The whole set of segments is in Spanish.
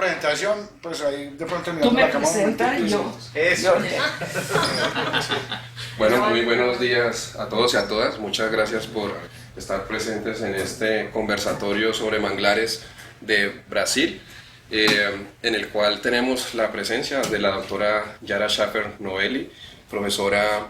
presentación, pues ahí de pronto Tú mirando me la cámara un presentas y momentito, yo. Eso. Bueno, muy buenos días a todos y a todas. Muchas gracias por estar presentes en este conversatorio sobre manglares de Brasil, en el cual tenemos la presencia de la doctora Yara Schaffer Novelli, profesora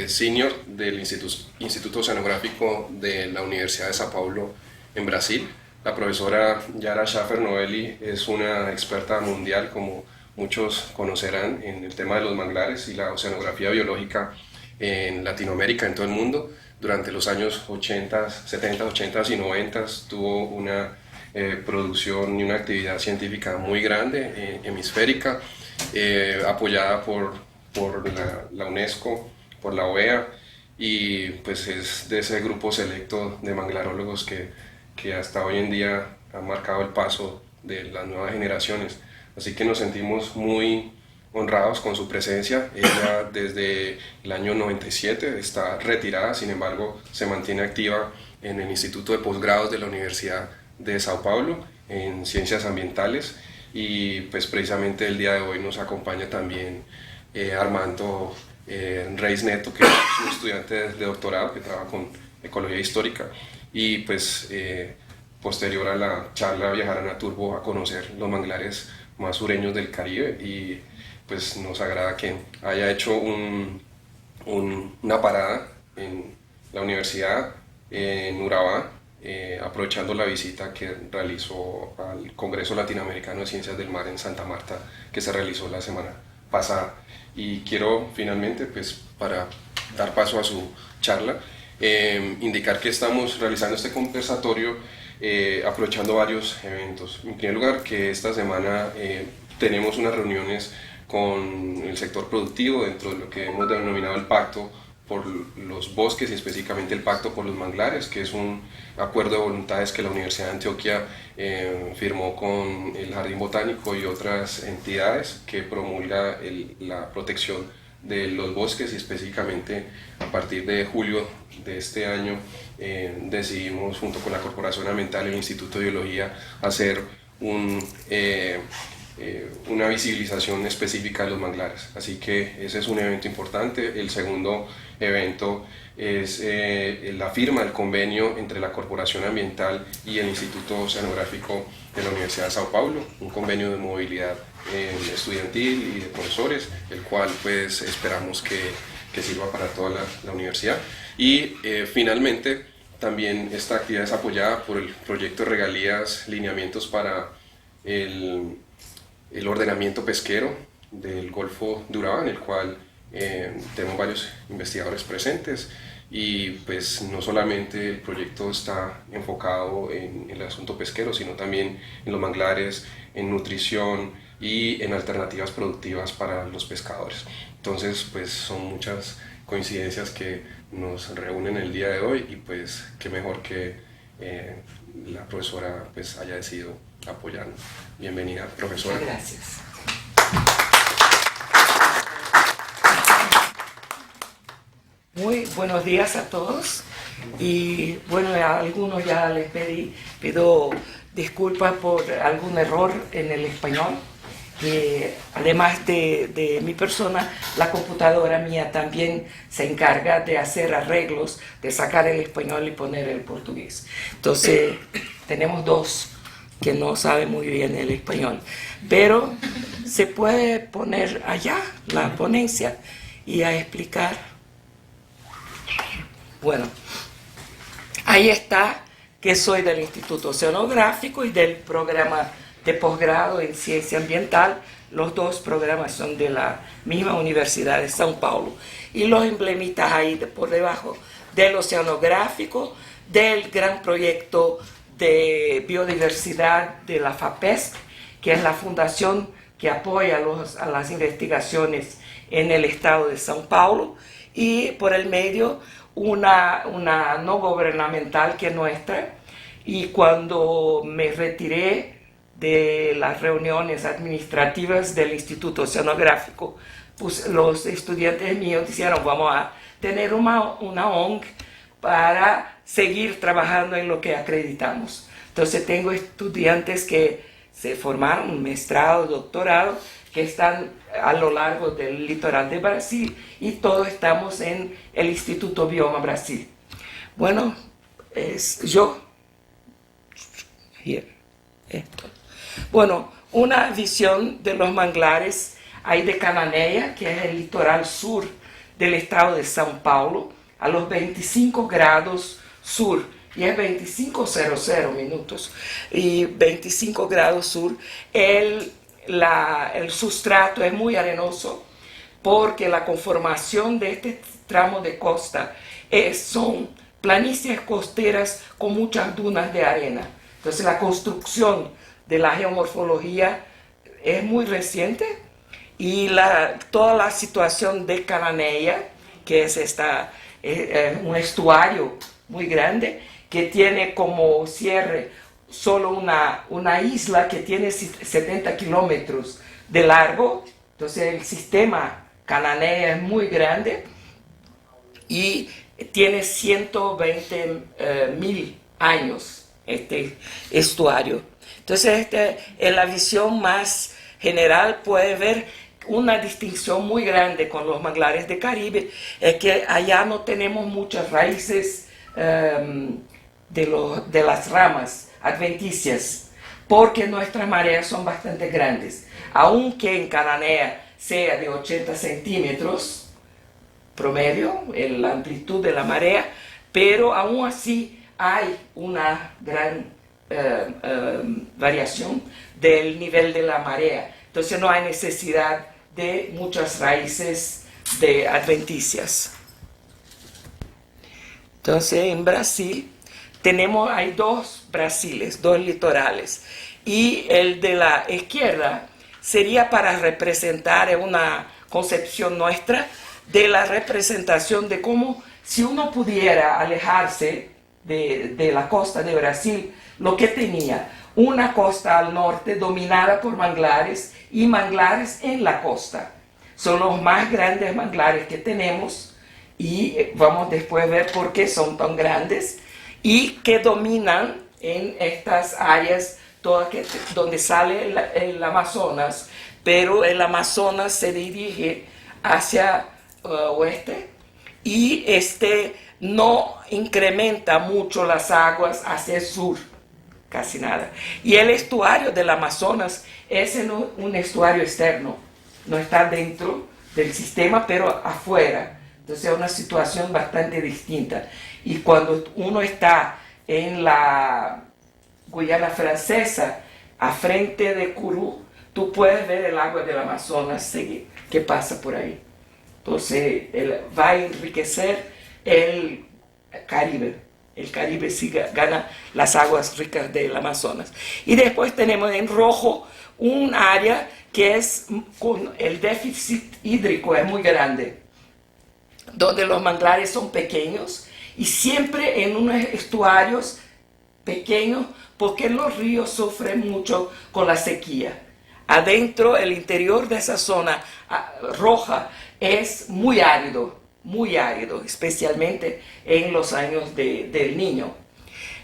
senior del Instituto Oceanográfico de la Universidad de São Paulo en Brasil. La profesora Yara Schaffer Novelli es una experta mundial, como muchos conocerán, en el tema de los manglares y la oceanografía biológica en Latinoamérica, en todo el mundo. Durante los años 80, 70, 80 y 90 tuvo una producción y una actividad científica muy grande, hemisférica, apoyada por la UNESCO, por la OEA, y pues es de ese grupo selecto de manglarólogos que hasta hoy en día han marcado el paso de las nuevas generaciones. Así que nos sentimos muy honrados con su presencia. Ella desde el año 97 está retirada, sin embargo se mantiene activa en el Instituto de Posgrados de la Universidad de Sao Paulo en Ciencias Ambientales, y pues precisamente el día de hoy nos acompaña también Armando Reis Neto, que es un estudiante de doctorado que trabaja con ecología histórica, y pues posterior a la charla viajarán a Turbo a conocer los manglares más sureños del Caribe, y pues nos agrada que haya hecho una parada en la universidad en Urabá, aprovechando la visita que realizó al Congreso Latinoamericano de Ciencias del Mar en Santa Marta, que se realizó la semana pasada. Y quiero finalmente, pues para dar paso a su charla, indicar que estamos realizando este conversatorio aprovechando varios eventos. En primer lugar, que esta semana tenemos unas reuniones con el sector productivo dentro de lo que hemos denominado el Pacto por los Bosques, y específicamente el Pacto por los Manglares, que es un acuerdo de voluntades que la Universidad de Antioquia firmó con el Jardín Botánico y otras entidades, que promulga la protección de los bosques, y específicamente a partir de julio de este año decidimos, junto con la Corporación Ambiental y el Instituto de Biología, hacer una visibilización específica de los manglares. Así que ese es un evento importante. El segundo evento es la firma del convenio entre la Corporación Ambiental y el Instituto Oceanográfico de la Universidad de São Paulo, un convenio de movilidad estudiantil y de profesores, el cual pues esperamos que sirva para toda la universidad. Y finalmente también esta actividad es apoyada por el proyecto de regalías, lineamientos para el ordenamiento pesquero del Golfo de Urabá, en el cual tenemos varios investigadores presentes, y pues no solamente el proyecto está enfocado en el asunto pesquero, sino también en los manglares, en nutrición y en alternativas productivas para los pescadores. Entonces pues son muchas coincidencias que nos reúnen el día de hoy, y pues qué mejor que la profesora pues haya decidido apoyarnos. Bienvenida, profesora. Muchas gracias. Muy buenos días a todos, y bueno, a algunos ya les pido disculpas por algún error en el español. Además de mi persona, la computadora mía también se encarga de hacer arreglos, de sacar el español y poner el portugués. Entonces tenemos dos que no saben muy bien el español, pero se puede poner allá la ponencia y a explicar. Bueno, ahí está, que soy del Instituto Oceanográfico y del programa de posgrado en Ciencia Ambiental. Los dos programas son de la misma Universidad de São Paulo, y los emblemitas ahí por debajo del Oceanográfico, del gran proyecto de biodiversidad de la FAPESP, que es la fundación que apoya a las investigaciones en el estado de São Paulo, y por el medio una no gubernamental que es nuestra. Y cuando me retiré de las reuniones administrativas del Instituto Oceanográfico, pues los estudiantes míos dijeron, vamos a tener una ONG para seguir trabajando en lo que acreditamos. Entonces tengo estudiantes que se formaron, un maestrado, doctorado, que están a lo largo del litoral de Brasil y todos estamos en el Instituto Bioma Brasil. Bueno, es yo. Here. Esto. Bueno, una visión de los manglares ahí de Cananéia, que es el litoral sur del estado de São Paulo, a los 25 grados sur, y es 25:00 minutos, y 25 grados sur. El sustrato es muy arenoso porque la conformación de este tramo de costa son planicies costeras con muchas dunas de arena. Entonces la construcción de la geomorfología es muy reciente y toda la situación de Cananéia, que es un estuario muy grande que tiene como cierre solo una isla que tiene 70 kilómetros de largo. Entonces el sistema Cananéia es muy grande y tiene 120.000 años este estuario. Entonces en la visión más general puede ver una distinción muy grande con los manglares de Caribe, es que allá no tenemos muchas raíces de las ramas adventicias, porque nuestras mareas son bastante grandes. Aunque en Cananéia sea de 80 centímetros promedio, la amplitud de la marea, pero aún así hay una gran variación del nivel de la marea. Entonces no hay necesidad de muchas raíces adventicias. Entonces en Brasil hay dos Brasiles, dos litorales, y el de la izquierda sería para representar una concepción nuestra de la representación de cómo, si uno pudiera alejarse de la costa de Brasil, lo que tenía una costa al norte dominada por manglares y manglares en la costa. Son los más grandes manglares que tenemos y vamos después a ver por qué son tan grandes y que dominan en estas áreas todas donde sale el Amazonas, pero el Amazonas se dirige hacia oeste y no incrementa mucho las aguas hacia el sur, casi nada. Y el estuario del Amazonas es un estuario externo, no está dentro del sistema, pero afuera. Entonces es una situación bastante distinta. Y cuando uno está en la Guayana Francesa, a frente de Kourou, tú puedes ver el agua del Amazonas que pasa por ahí. Entonces va a enriquecer el Caribe. El Caribe sí gana las aguas ricas del Amazonas. Y después tenemos en rojo un área que es con el déficit hídrico es muy grande, donde los manglares son pequeños y siempre en unos estuarios pequeños, porque los ríos sufren mucho con la sequía. Adentro, el interior de esa zona roja es muy árido, especialmente en los años del Niño.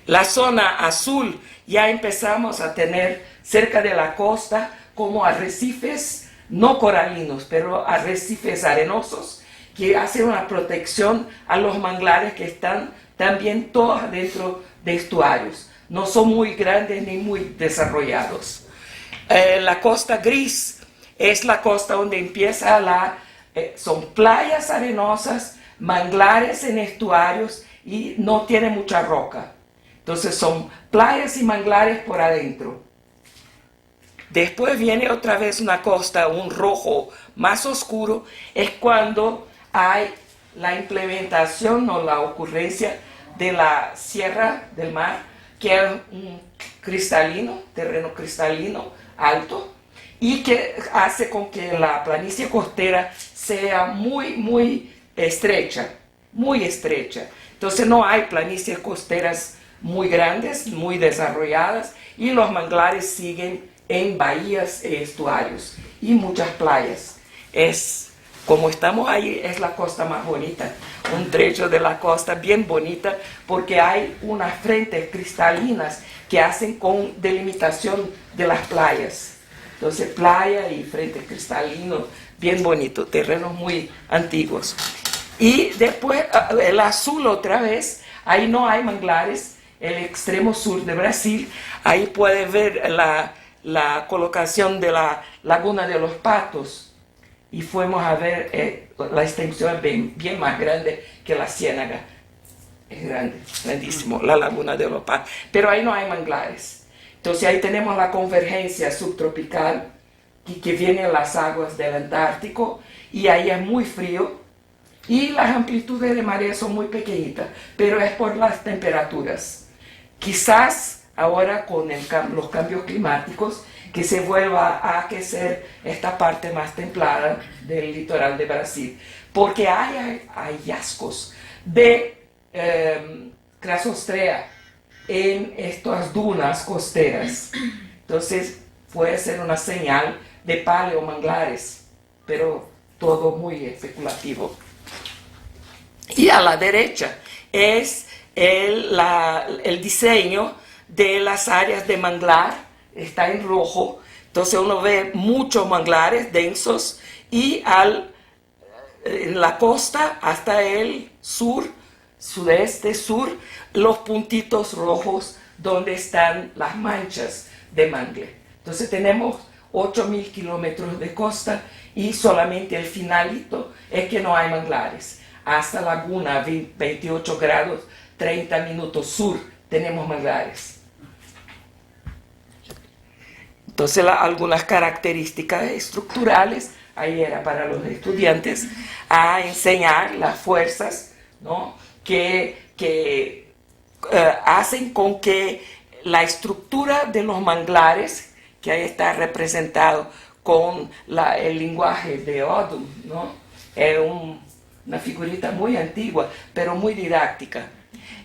La zona azul ya empezamos a tener cerca de la costa como arrecifes, no coralinos, pero arrecifes arenosos, que hacen una protección a los manglares que están también todos dentro de estuarios. No son muy grandes ni muy desarrollados. La costa gris es la costa donde empieza son playas arenosas, manglares en estuarios y no tiene mucha roca. Entonces son playas y manglares por adentro. Después viene otra vez una costa, un rojo más oscuro, es cuando hay la implementación o la ocurrencia de la Sierra del Mar, que es un terreno cristalino alto, y que hace con que la planicie costera sea muy estrecha, muy estrecha. Entonces no hay planicies costeras muy grandes, muy desarrolladas, y los manglares siguen en bahías e estuarios y muchas playas. Es como estamos ahí, es la costa más bonita, un trecho de la costa bien bonita, porque hay unas frentes cristalinas que hacen con delimitación de las playas. Entonces, playa y frente cristalino, bien bonito, terrenos muy antiguos. Y después, el azul otra vez, ahí no hay manglares, el extremo sur de Brasil, ahí puede ver la colocación de la Laguna de los Patos, y fuimos a ver la extensión bien más grande que la Ciénaga. Es grande, grandísimo, la Laguna de los Patos. Pero ahí no hay manglares. Entonces ahí tenemos la convergencia subtropical que vienen las aguas del Antártico, y ahí es muy frío y las amplitudes de marea son muy pequeñitas, pero es por las temperaturas. Quizás ahora con los cambios climáticos que se vuelva a aquecer esta parte más templada del litoral de Brasil, porque hay hallazgos de Crassostrea en estas dunas costeras. Entonces puede ser una señal de paleomanglares, pero todo muy especulativo. Y a la derecha es el diseño de las áreas de manglar, está en rojo, entonces uno ve muchos manglares densos, y en la costa hasta el sur, sudeste, sur, los puntitos rojos donde están las manchas de mangle. Entonces tenemos 8.000 kilómetros de costa y solamente el finalito es que no hay manglares. Hasta Laguna, 28 grados, 30 minutos sur, tenemos manglares. Entonces algunas características estructurales, ahí era para los estudiantes, a enseñar las fuerzas, ¿no?, que hacen con que la estructura de los manglares, que ahí está representado con el lenguaje de Odum, ¿no?, es una figurita muy antigua, pero muy didáctica.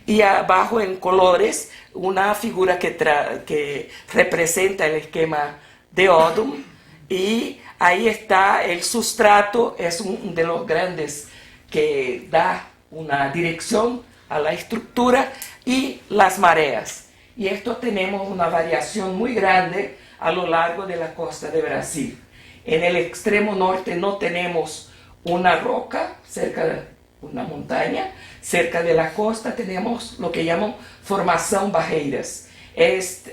Y abajo en colores, una figura que representa el esquema de Odum, y ahí está el sustrato, es uno de los grandes que da una dirección a la estructura, y las mareas. Y esto tenemos una variación muy grande a lo largo de la costa de Brasil. En el extremo norte no tenemos una roca cerca de una montaña, cerca de la costa tenemos lo que llaman formación barreiras. Es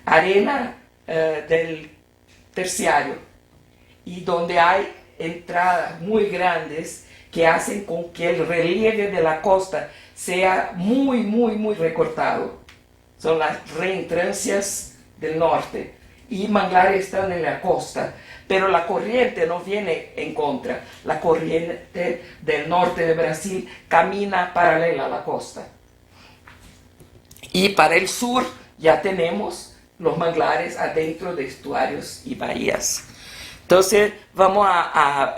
arena del terciario, y donde hay entradas muy grandes que hacen con que el relieve de la costa sea muy, muy, muy recortado. Son las reentrancias del norte, y manglares están en la costa, pero la corriente no viene en contra. La corriente del norte de Brasil camina paralela a la costa. Y para el sur ya tenemos los manglares adentro de estuarios y bahías. Entonces vamos a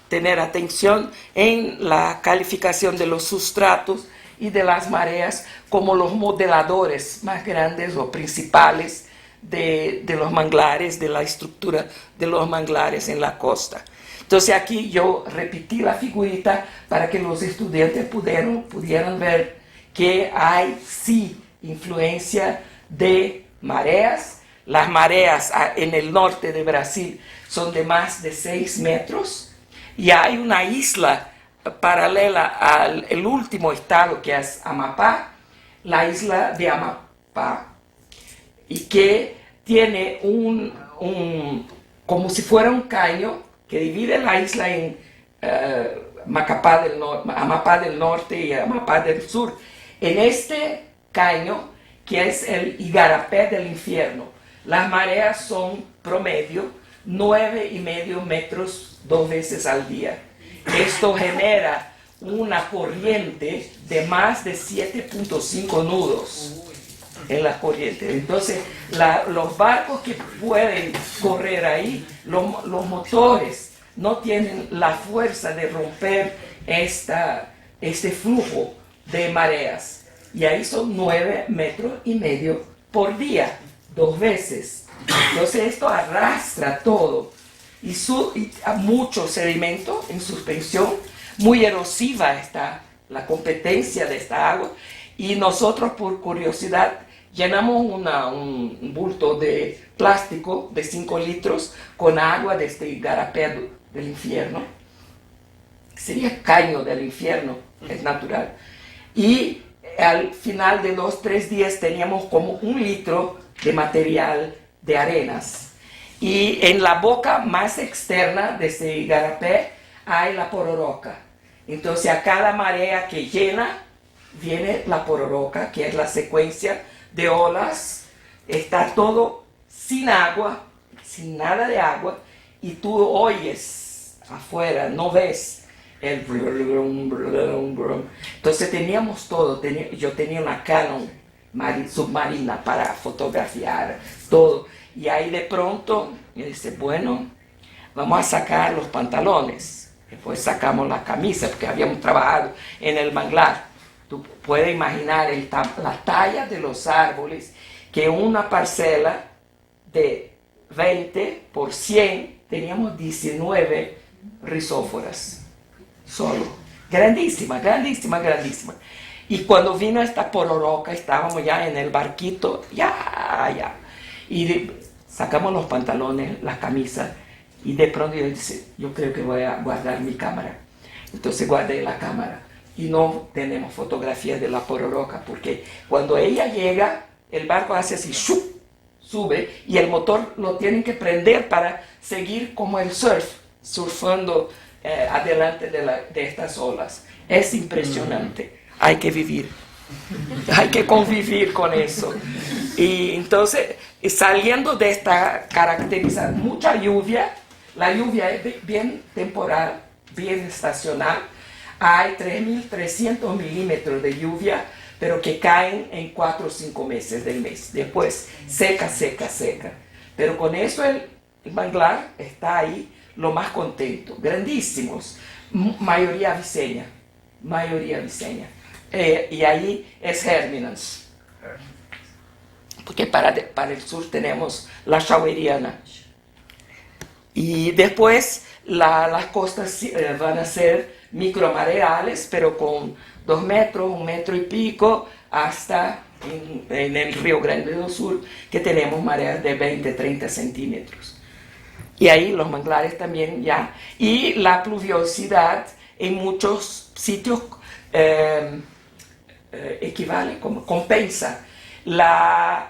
tener atención en la calificación de los sustratos y de las mareas como los modeladores más grandes o principales de los manglares, de la estructura de los manglares en la costa. Entonces aquí yo repetí la figurita para que los estudiantes pudieran ver que hay sí influencia de mareas. Las mareas en el norte de Brasil son de más de 6 metros, y hay una isla paralela al último estado, que es Amapá, la isla de Amapá, y que tiene como si fuera un caño que divide la isla en Amapá del norte y Amapá del sur. En este caño, que es el Igarapé del infierno, las mareas son promedio 9,5 metros 2 veces al día. Esto genera una corriente de más de 7,5 nudos en la corriente. Entonces, los barcos que pueden correr ahí, los motores no tienen la fuerza de romper este flujo de mareas. Y ahí son 9,5 metros por día, 2 veces. Entonces esto arrastra todo. y mucho sedimento en suspensión, muy erosiva está la competencia de esta agua, y nosotros por curiosidad llenamos un bulto de plástico de 5 litros con agua de este igarapé del infierno, sería caño del infierno, es natural, y al final de 2-3 días teníamos como 1 litro de material de arenas. Y en la boca más externa de ese igarapé hay la pororoca. Entonces a cada marea que llena viene la pororoca, que es la secuencia de olas. Está todo sin agua, sin nada de agua, y tú oyes afuera, no ves el brum, brum, brum. Entonces teníamos todo. Yo tenía una Canon submarina para fotografiar todo. Y ahí de pronto, yo dije, bueno, vamos a sacar los pantalones. Después sacamos la camisa, porque habíamos trabajado en el manglar. Tú puedes imaginar la talla de los árboles, que una parcela de 20 por 100, teníamos 19 rizóforas, solo. Grandísima, grandísima, grandísima. Y cuando vino esta pororoca, estábamos ya en el barquito, ya. Y sacamos los pantalones, la camisa, y de pronto yo dije, yo creo que voy a guardar mi cámara. Entonces guardé la cámara y no tenemos fotografías de la pororoca, porque cuando ella llega, el barco hace así, ¡shup!, sube, y el motor lo tienen que prender para seguir como el surfando adelante de estas olas. Es impresionante, hay que vivir. Hay que convivir con eso. Y entonces, saliendo de esta caracterización, mucha lluvia, la lluvia es bien temporal, bien estacional. Hay 3.300 milímetros de lluvia, pero que caen en 4 o 5 meses del mes. Después, seca. Pero con eso el manglar está ahí lo más contento. Grandísimos, mayoría viseña. Y ahí es Herminans, porque para el sur tenemos la Shaweriana. Y después las costas van a ser micromareales, pero con 2 metros, 1 metro y pico, hasta en el Río Grande do Sur, que tenemos mareas de 20-30 centímetros. Y ahí los manglares también ya. Y la pluviosidad en muchos sitios equivale, compensa las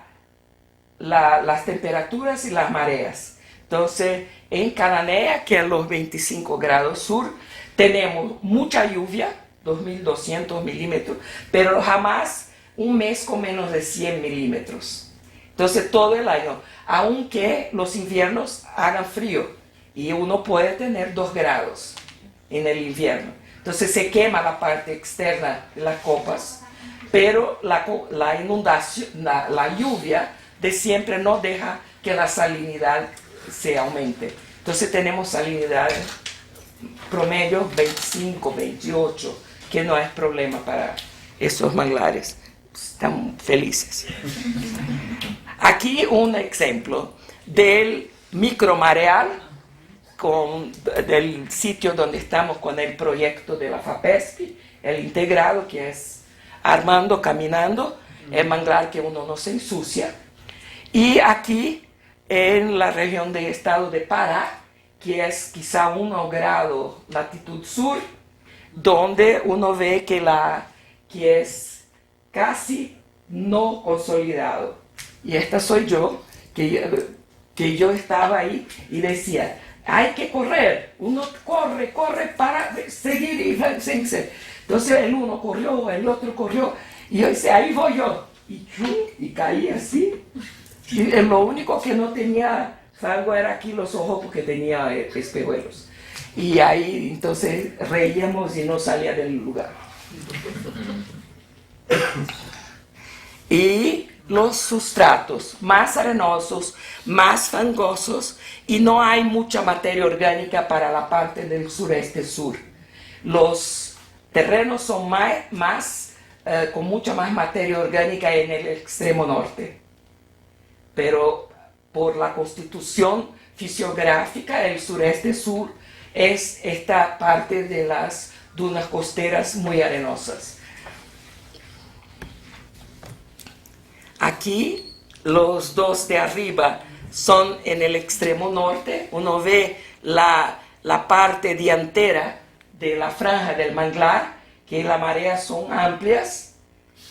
temperaturas y las mareas. Entonces, en Cananea, que es los 25 grados sur, tenemos mucha lluvia, 2.200 milímetros, pero jamás un mes con menos de 100 milímetros. Entonces, todo el año, aunque los inviernos hagan frío, y uno puede tener 2 grados en el invierno. Entonces, se quema la parte externa de las copas, pero la inundación, la lluvia de siempre no deja que la salinidad se aumente. Entonces tenemos salinidad promedio 25, 28, que no es problema para esos manglares. Están felices. Aquí un ejemplo del micromareal del sitio donde estamos con el proyecto de la FAPESP, el integrado, que es armando, caminando, el manglar que uno no se ensucia. Y aquí, en la región del estado de Pará, que es quizá 1 grado latitud sur, donde uno ve que es casi no consolidado. Y esta soy yo, que yo estaba ahí y decía, hay que correr, uno corre para seguir y vencer. Entonces el uno corrió, el otro corrió, y yo decía, ahí voy yo, y caí así. Y lo único que no tenía fango era aquí los ojos, porque tenía espejuelos. Y ahí entonces reíamos y no salía del lugar. Y los sustratos más arenosos, más fangosos, y no hay mucha materia orgánica para la parte del sureste sur. Los terrenos son con mucha más materia orgánica en el extremo norte. Pero por la constitución fisiográfica, el sureste sur es esta parte de las dunas costeras muy arenosas. Aquí los dos de arriba son en el extremo norte. Uno ve la parte diantera de la franja del manglar, que las mareas son amplias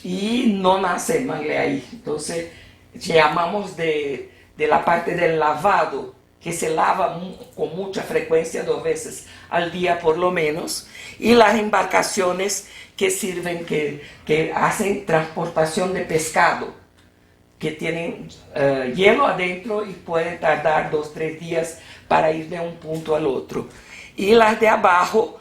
y no nace el mangle ahí. Entonces llamamos de la parte del lavado, que se lava con mucha frecuencia, 2 veces al día por lo menos, y las embarcaciones que sirven, que hacen transportación de pescado, que tienen hielo adentro y pueden tardar 2-3 días para ir de un punto al otro. Y las de abajo,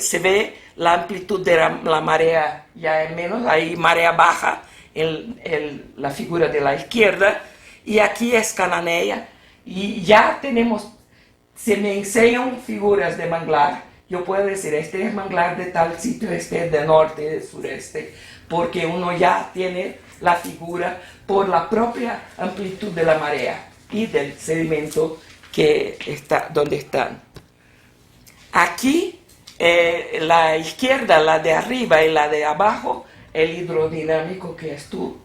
se ve la amplitud de la marea ya es menos, hay marea baja en la figura de la izquierda, y aquí es Cananea, y ya tenemos, se me enseñan figuras de manglar, yo puedo decir, este es manglar de tal sitio, este es de norte, de sureste, porque uno ya tiene la figura por la propia amplitud de la marea y del sedimento que está donde están. Aquí, la izquierda, la de arriba y la de abajo, el hidrodinámico que es tú.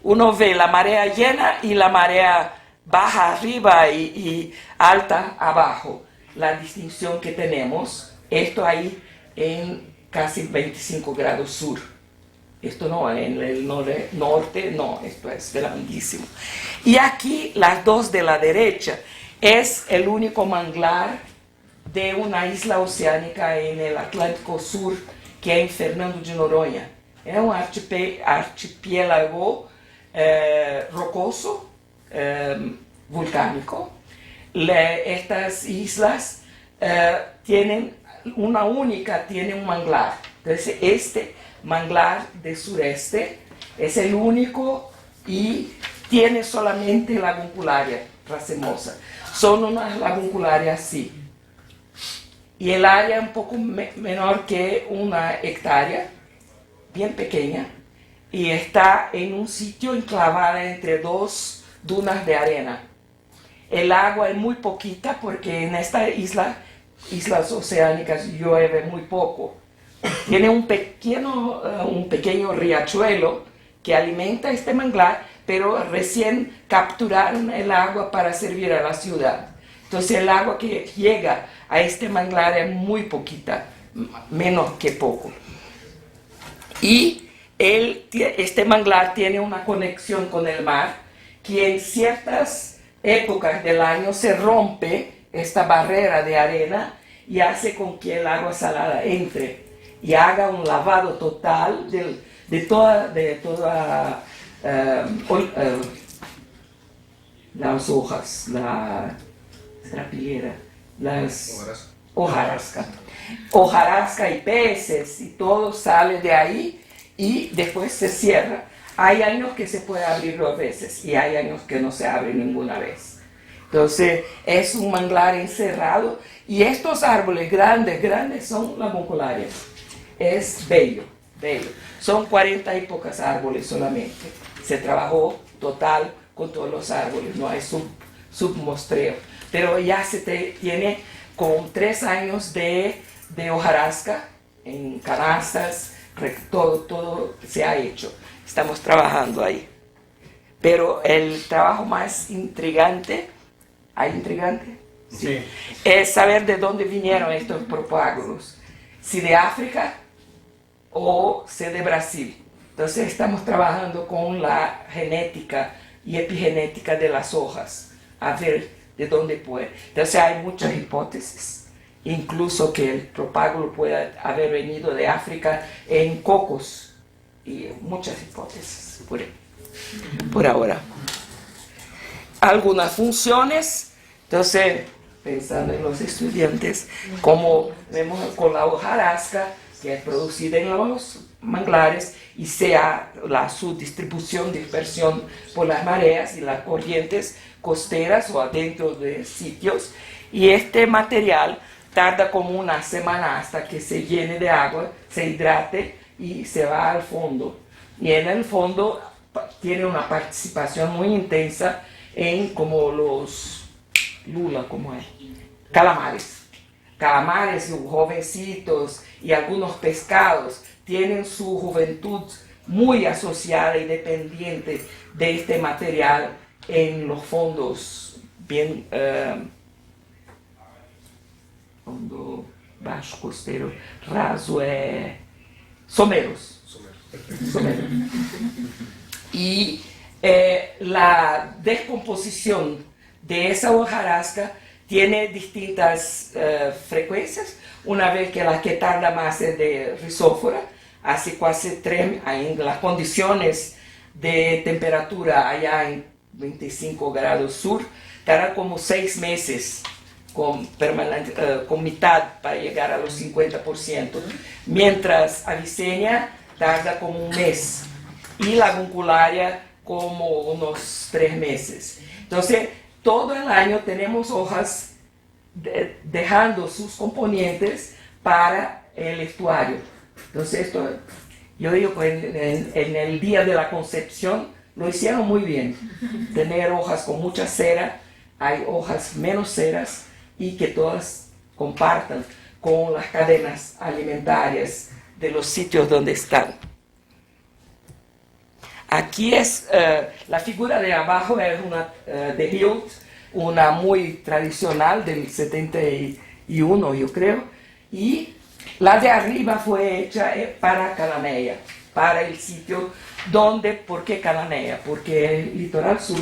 Uno ve la marea llena y la marea baja arriba y alta abajo. La distinción que tenemos, esto ahí en casi 25 grados sur. Esto no, en el norte no, esto es grandísimo. Y aquí las dos de la derecha es el único manglar de una isla oceánica en el Atlántico Sur, que es en Fernando de Noronha. Es un archipiélago rocoso, volcánico. Estas islas tienen tiene un manglar. Entonces este manglar de sureste es el único y tiene solamente laguncularia racemosa. Son unas laguncularias así. Y el área es un poco menor que 1 hectárea, bien pequeña, y está en un sitio enclavada entre 2 dunas de arena. El agua es muy poquita porque en esta islas oceánicas llueve muy poco. Tiene un pequeño riachuelo que alimenta este manglar, pero recién capturaron el agua para servir a la ciudad. Entonces el agua que llega a este manglar es muy poquita, menos que poco. Y este manglar tiene una conexión con el mar, que en ciertas épocas del año se rompe esta barrera de arena y hace con que el agua salada entre y haga un lavado total de toda las hojas, la trapillera, las hojarasca y peces y todo sale de ahí y después se cierra. Hay años que se puede abrir 2 veces y hay años que no se abre ninguna vez. Entonces es un manglar encerrado y estos árboles grandes son laguncularias. Es bello. Son 40 y pocos árboles solamente. Se trabajó total con todos los árboles, no hay submostreo. Pero ya se tiene con 3 años de hojarasca en canastas, todo se ha hecho. Estamos trabajando ahí. Pero el trabajo más intrigante, ¿hay intrigante? Sí. Es saber de dónde vinieron estos propágulos. Si de África o si de Brasil. Entonces estamos trabajando con la genética y epigenética de las hojas, a ver de dónde puede. Entonces hay muchas hipótesis, incluso que el propágulo pueda haber venido de África en cocos, y muchas hipótesis por ahora. Algunas funciones, entonces pensando en los estudiantes, como vemos con la hojarasca, que es producida en los manglares y sea su distribución, dispersión por las mareas y las corrientes costeras o adentro de sitios. Y este material tarda como 1 semana hasta que se llene de agua, se hidrate y se va al fondo. Y en el fondo tiene una participación muy intensa en como los lula, como es, calamares jovencitos y algunos pescados tienen su juventud muy asociada y dependiente de este material en los fondos bien fondo bajo costeiro raso someros. Y la descomposición de esa hojarasca tiene distintas frecuencias. Una vez que la que tarda más es de rizófora, hace casi 3, en las condiciones de temperatura allá en 25 grados sur, tarda como 6 meses con mitad para llegar a los 50%, mientras Avicennia tarda como 1 mes y la Avincularia como unos 3 meses. Entonces, todo el año tenemos hojas dejando sus componentes para el estuario. Entonces, esto, yo digo que en el día de la concepción lo hicieron muy bien. Tener hojas con mucha cera, hay hojas menos ceras y que todas compartan con las cadenas alimentarias de los sitios donde están. Aquí es la figura de abajo, es una de Hilt, una muy tradicional del 71, yo creo, y la de arriba fue hecha para Cananea, para el sitio donde, ¿por qué Cananea? Porque el litoral sur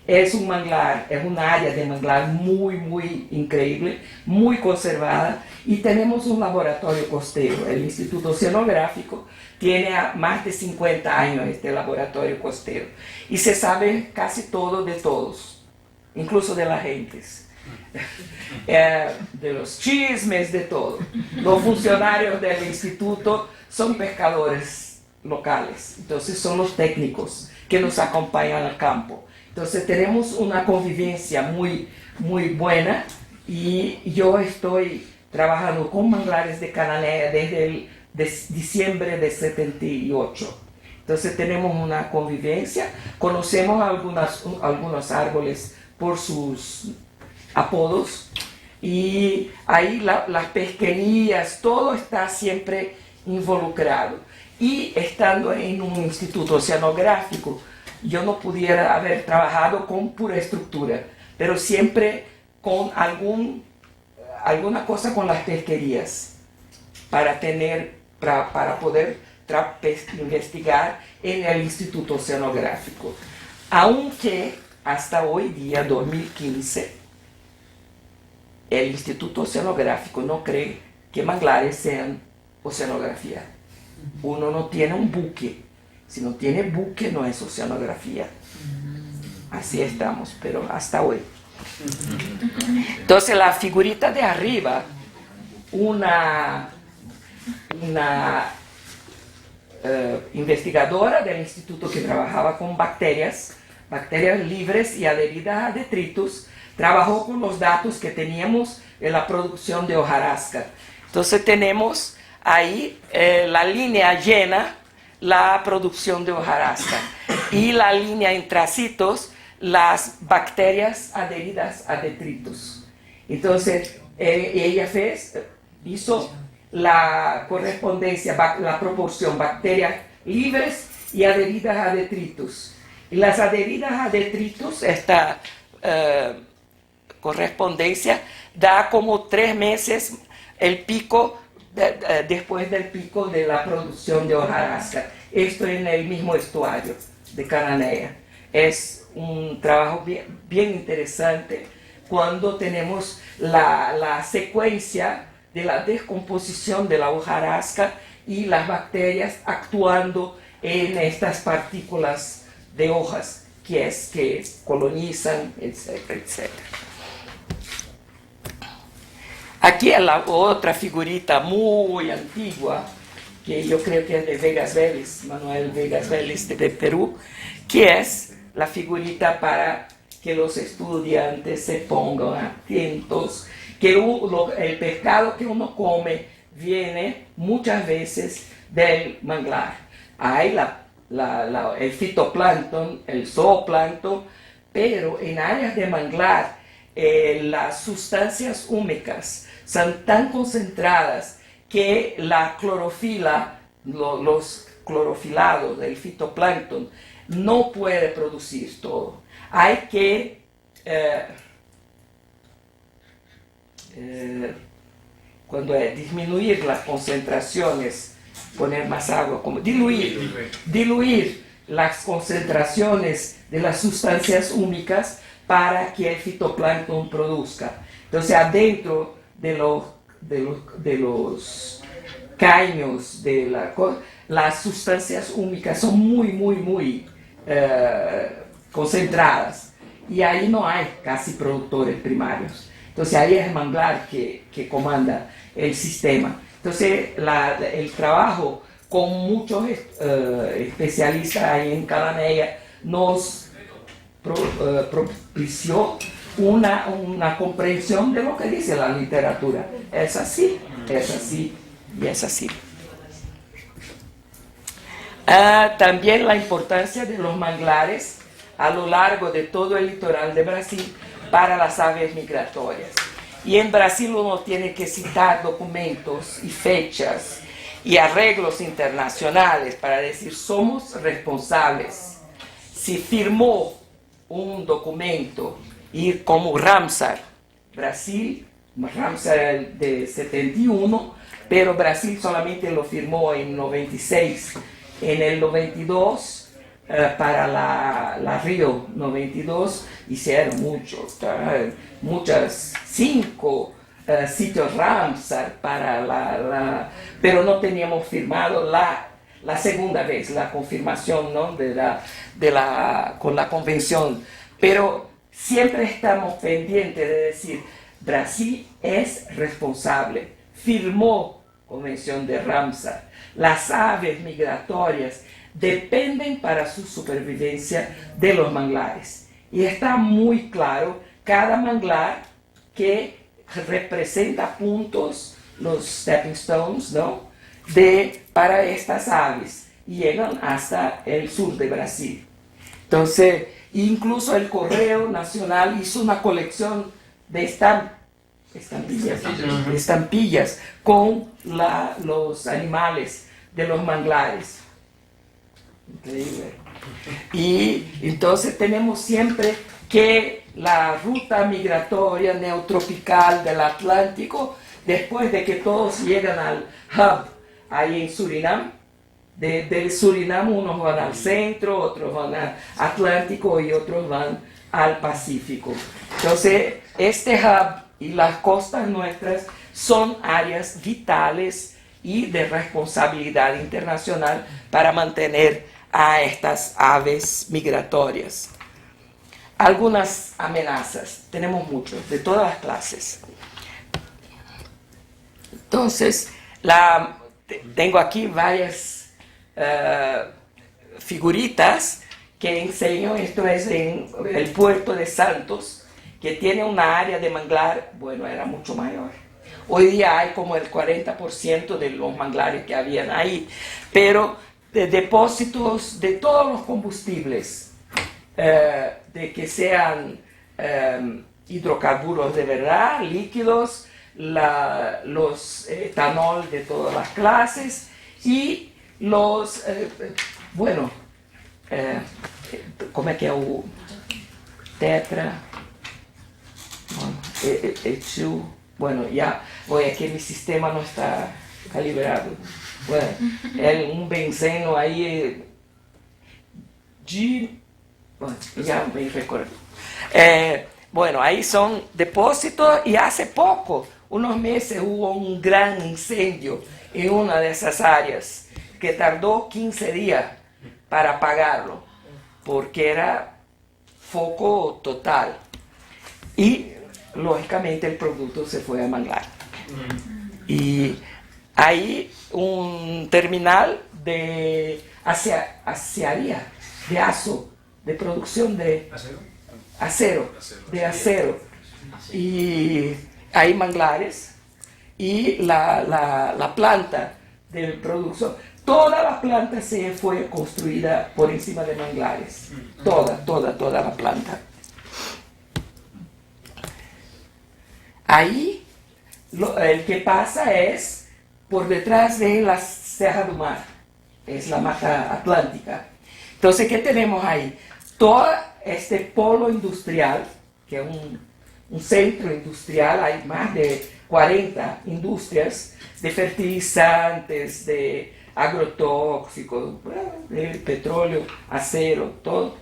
es un manglar, es un área de manglar muy, muy increíble, muy conservada, y tenemos un laboratorio costero. El Instituto Oceanográfico tiene más de 50 años este laboratorio costero, y se sabe casi todo de todos, incluso de las gentes, de los chismes, de todo. Los funcionarios del instituto son pescadores locales, entonces son los técnicos que nos acompañan al campo. Entonces tenemos una convivencia muy, muy buena, y yo estoy trabajando con manglares de Cananea desde diciembre de 78. Entonces tenemos una convivencia, conocemos algunos árboles por sus apodos, y ahí las pesquerías, todo está siempre involucrado. Y estando en un instituto oceanográfico, yo no pudiera haber trabajado con pura estructura, pero siempre con alguna cosa con las pesquerías, para poder investigar en el Instituto Oceanográfico. Aunque hasta hoy día, 2015, el Instituto Oceanográfico no cree que manglares sean oceanografía. Uno no tiene un buque. Si no tiene buque, no es oceanografía. Así estamos, pero hasta hoy. Entonces, la figurita de arriba, una investigadora del instituto que trabajaba con bacterias libres y adheridas a detritus, trabajó con los datos que teníamos en la producción de hojarasca. Entonces, tenemos ahí la línea llena, la producción de hojarasca, y la línea en tracitos, las bacterias adheridas a detritus. Entonces, ella hizo la correspondencia, la proporción bacterias libres y adheridas a detritus. Y las adheridas a detritus, esta correspondencia da como 3 meses el pico, después del pico de la producción de hojarasca. Esto en el mismo estuario de Cananea. Es un trabajo bien interesante cuando tenemos la secuencia de la descomposición de la hojarasca y las bacterias actuando en estas partículas de hojas que colonizan, etcétera, etcétera. Aquí es la otra figurita muy antigua, que yo creo que es de Vegas Vélez, Manuel Vegas Vélez de Perú, que es la figurita para que los estudiantes se pongan atentos, que el pescado que uno come viene muchas veces del manglar. Hay el fitoplancton, el zooplancton, pero en áreas de manglar las sustancias húmicas son tan concentradas que la clorofila, los clorofilados del fitoplancton, no puede producir todo. Hay que cuando disminuir las concentraciones, poner más agua, como diluir las concentraciones de las sustancias húmicas para que el fitoplancton produzca. Entonces, adentro de los caños de las sustancias húmicas son muy concentradas y ahí no hay casi productores primarios. Entonces ahí es el manglar que comanda el sistema. Entonces el trabajo con muchos especialistas ahí en Cananea nos propició una comprensión de lo que dice la literatura. Es así y es así. También la importancia de los manglares a lo largo de todo el litoral de Brasil para las aves migratorias. Y en Brasil uno tiene que citar documentos y fechas y arreglos internacionales para decir somos responsables. Si firmó un documento y como Ramsar, Brasil, Ramsar de 71, pero Brasil solamente lo firmó en 96. En el 92, para la Río 92, hicieron muchas 5 sitios Ramsar para pero no teníamos firmado la segunda vez, la confirmación, ¿no? con la convención. Pero siempre estamos pendientes de decir, Brasil es responsable, firmó Convención de Ramsar. Las aves migratorias dependen para su supervivencia de los manglares. Y está muy claro cada manglar que representa puntos, los stepping stones, ¿no? Para estas aves. Y llegan hasta el sur de Brasil. Entonces, incluso el Correo Nacional hizo una colección de estampillas con los animales de los manglares. Increíble. Y entonces tenemos siempre que la ruta migratoria neotropical del Atlántico, después de que todos llegan al hub ahí en Surinam, del Surinam unos van al centro, otros van al Atlántico y otros van al Pacífico. Entonces este hub y las costas nuestras son áreas vitales y de responsabilidad internacional para mantener a estas aves migratorias. Algunas amenazas, tenemos muchos, de todas las clases. Entonces, tengo aquí varias figuritas que enseño. Esto es en el puerto de Santos, que tiene una área de manglar, bueno, era mucho mayor. Hoy día hay como el 40% de los manglares que habían ahí, pero de depósitos de todos los combustibles, de que sean hidrocarburos de verdad, líquidos, los etanol de todas las clases y los, ¿cómo es que es? Tetra, bueno, ya, oye, que mi sistema no está calibrado. Bueno, un benceno ahí, bueno, ya me recuerdo. Bueno, ahí son depósitos y hace poco, unos meses, hubo un gran incendio en una de esas áreas que tardó 15 días para apagarlo, porque era foco total. Y lógicamente el producto se fue a manglar. Y hay un terminal de aciaría, de ASO, de producción de acero. Y hay manglares y la planta de producción. Toda la planta se fue construida por encima de manglares. Toda la planta. ahí el que pasa es por detrás de la Serra do Mar, es la Mata Atlántica. Entonces, ¿qué tenemos ahí? Todo este polo industrial, que es un centro industrial, hay más de 40 industrias de fertilizantes, de agrotóxicos, de petróleo, acero, todo.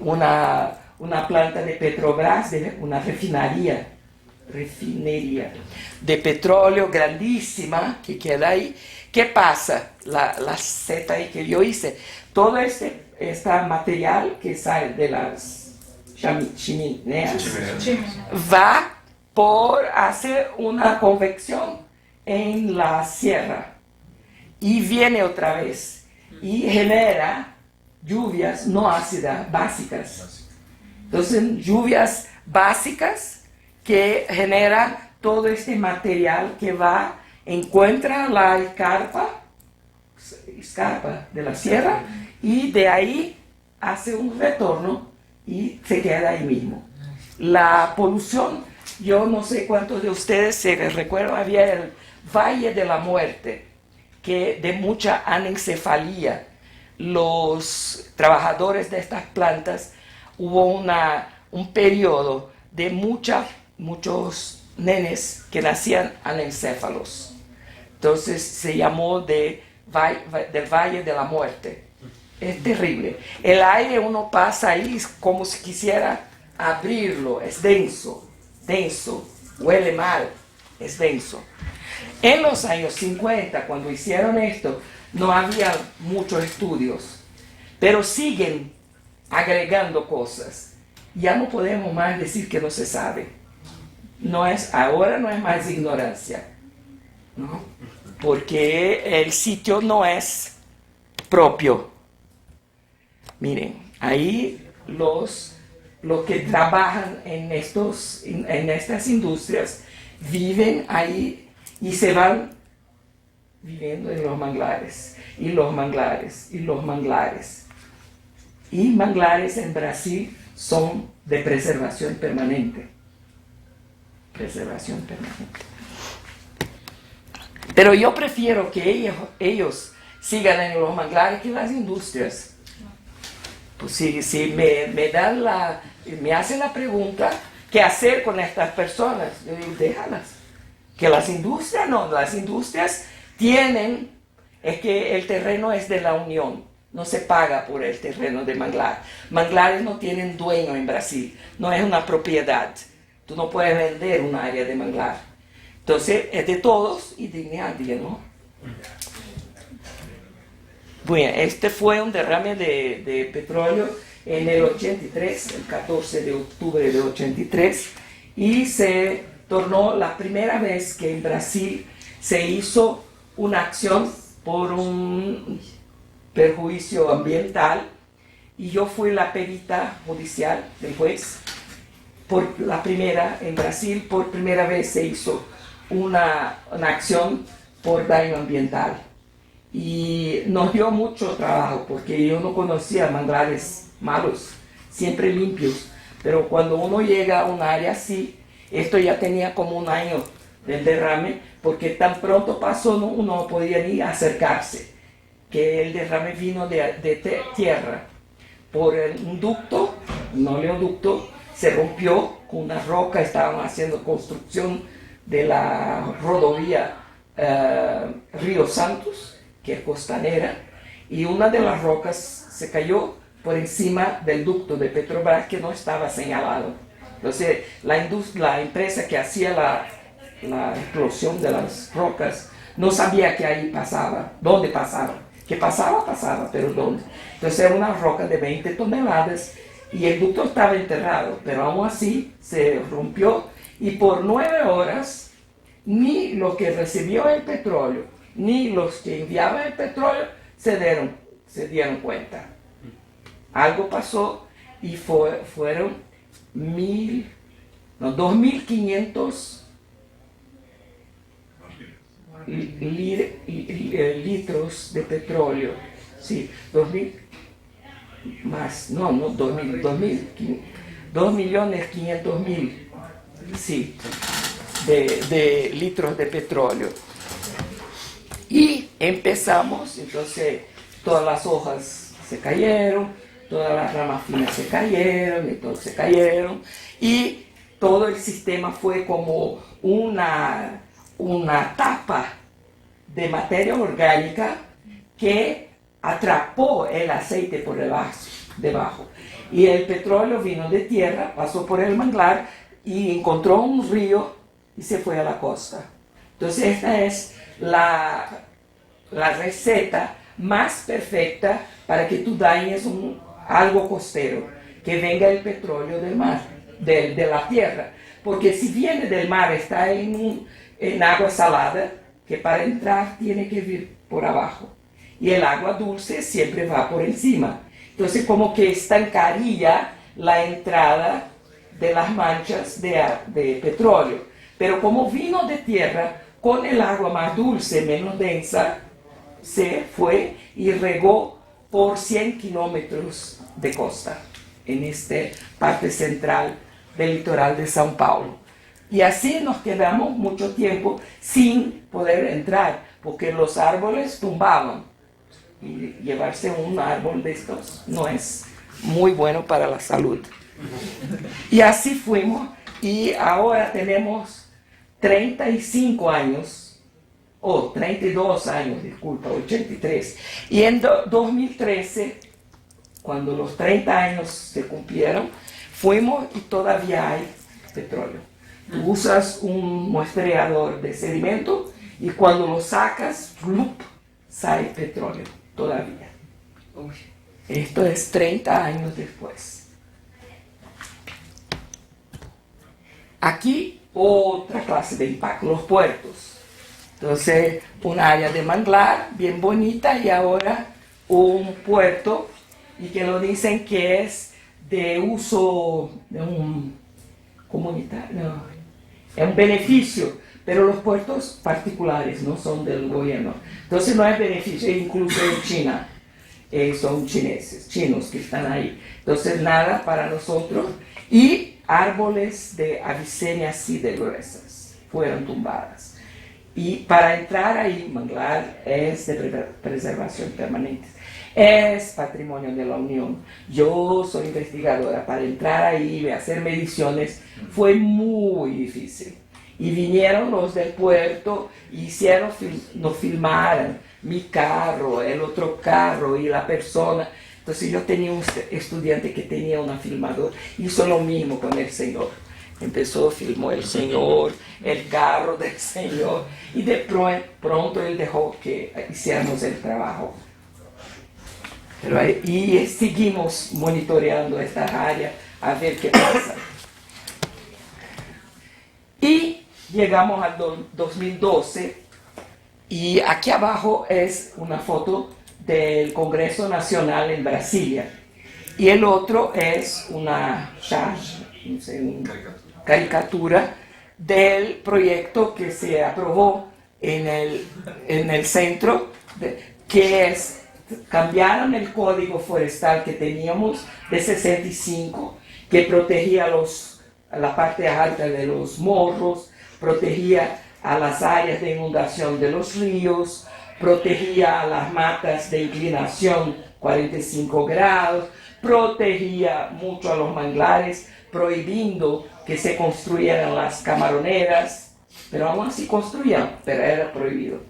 Una planta de Petrobras, una refinería de petróleo grandísima que queda ahí. ¿Qué pasa? La seta ahí que yo hice, todo este material que sale de las chimeneas va por hacer una convección en la sierra y viene otra vez y genera lluvias no ácidas básicas. Entonces, lluvias básicas que genera todo este material que encuentra la escarpa de la sierra y de ahí hace un retorno y se queda ahí mismo. La polución, yo no sé cuántos de ustedes se recuerdan, había el Valle de la Muerte, que de mucha anencefalía. Los trabajadores de estas plantas, hubo un periodo de muchos nenes que nacían anencéfalos. Entonces se llamó del Valle de la Muerte. Es terrible. El aire uno pasa ahí como si quisiera abrirlo. Es denso, huele mal, es denso. En los años 50, cuando hicieron esto, no había muchos estudios, pero siguen agregando cosas. Ya no podemos más decir que no se sabe. Ahora no es más ignorancia, ¿no? Porque el sitio no es propio. Miren, ahí los que trabajan en estas industrias viven ahí y se van viviendo en los manglares, y los manglares, y los manglares. Y manglares en Brasil son de preservación permanente. Preservación permanente. Pero yo prefiero que ellos sigan en los manglares que las industrias. Pues si me hacen la pregunta, ¿qué hacer con estas personas? Yo digo, déjalas. Que las industrias no, las industrias es que el terreno es de la Unión, no se paga por el terreno de manglar. Manglares no tienen dueño en Brasil, no es una propiedad. Tú no puedes vender un área de manglar. Entonces es de todos y de nadie, ¿no? Bueno, este fue un derrame de petróleo en el 83, el 14 de octubre de 83, y se tornó la primera vez que en Brasil se hizo una acción por un perjuicio ambiental, y yo fui la perita judicial del juez. En Brasil, por primera vez se hizo una acción por daño ambiental. Y nos dio mucho trabajo, porque yo no conocía manglares malos, siempre limpios. Pero cuando uno llega a un área así, esto ya tenía como un año del derrame, porque tan pronto pasó uno no podía ni acercarse, que el derrame vino de tierra por un ducto, un oleoducto, se rompió con una roca. Estaban haciendo construcción de la rodovía Río Santos, que es costanera, y una de las rocas se cayó por encima del ducto de Petrobras, que no estaba señalado. Entonces la empresa que hacía la explosión de las rocas no sabía que ahí pasaba, dónde pasaba. Que pasaba, pero dónde. Entonces era una roca de 20 toneladas y el ducto estaba enterrado, pero aún así se rompió, y por 9 horas ni los que recibió el petróleo ni los que enviaban el petróleo se dieron cuenta. Algo pasó y fueron 2.500 litros de petróleo. Sí, 2.000 más, no 2.500.000. Sí, de litros de petróleo. Y empezamos, entonces todas las hojas se cayeron, todas las ramas finas se cayeron, entonces se cayeron, y todo el sistema fue como una tapa de materia orgánica que atrapó el aceite por debajo. Y el petróleo vino de tierra, pasó por el manglar y encontró un río y se fue a la costa. Entonces esta es la receta más perfecta para que tú dañes algo costero, que venga el petróleo del mar, de la tierra. Porque si viene del mar, está en agua salada, que para entrar tiene que vir por abajo. Y el agua dulce siempre va por encima. Entonces como que estancaría la entrada de las manchas de petróleo. Pero como vino de tierra, con el agua más dulce, menos densa, se fue y regó por 100 kilómetros de costa, en esta parte central del litoral de São Paulo. Y así nos quedamos mucho tiempo sin poder entrar, porque los árboles tumbaban. Y llevarse un árbol de estos no es muy bueno para la salud. Y así fuimos, y ahora tenemos 35 años, 32 años, disculpa, 83. Y en 2013, cuando los 30 años se cumplieron, fuimos y todavía hay petróleo. Tú usas un muestreador de sedimento y cuando lo sacas, ¡flup!, sale petróleo todavía. Esto es 30 años después. Aquí otra clase de impacto, los puertos. Entonces, un área de manglar bien bonita y ahora un puerto, y que lo dicen que es de uso de un comunitario, no, es un beneficio, pero los puertos particulares no son del gobierno. Entonces no es beneficio, incluso en China, son chinos que están ahí. Entonces nada para nosotros. Y árboles de Avicennia así de gruesas fueron tumbadas. Y para entrar ahí, manglar es de preservación permanente. Es patrimonio de la Unión. Yo soy investigadora. Para entrar ahí y hacer mediciones fue muy difícil. Y vinieron los del puerto, hicieron, nos filmaron mi carro, el otro carro y la persona. Entonces yo tenía un estudiante que tenía una filmadora, hizo lo mismo con el señor. Empezó, filmó el señor, el carro del señor, y de pronto él dejó que hiciéramos el trabajo. Y seguimos monitoreando esta área a ver qué pasa. Y llegamos al 2012, y aquí abajo es una foto del Congreso Nacional en Brasilia. Y el otro es una caricatura del proyecto que se aprobó en el centro, que es, cambiaron el código forestal que teníamos de 65, que protegía la parte alta de los morros, protegía a las áreas de inundación de los ríos, protegía a las matas de inclinación 45 grados, protegía mucho a los manglares, prohibiendo que se construyeran las camaroneras, pero aún así construían, pero era prohibido.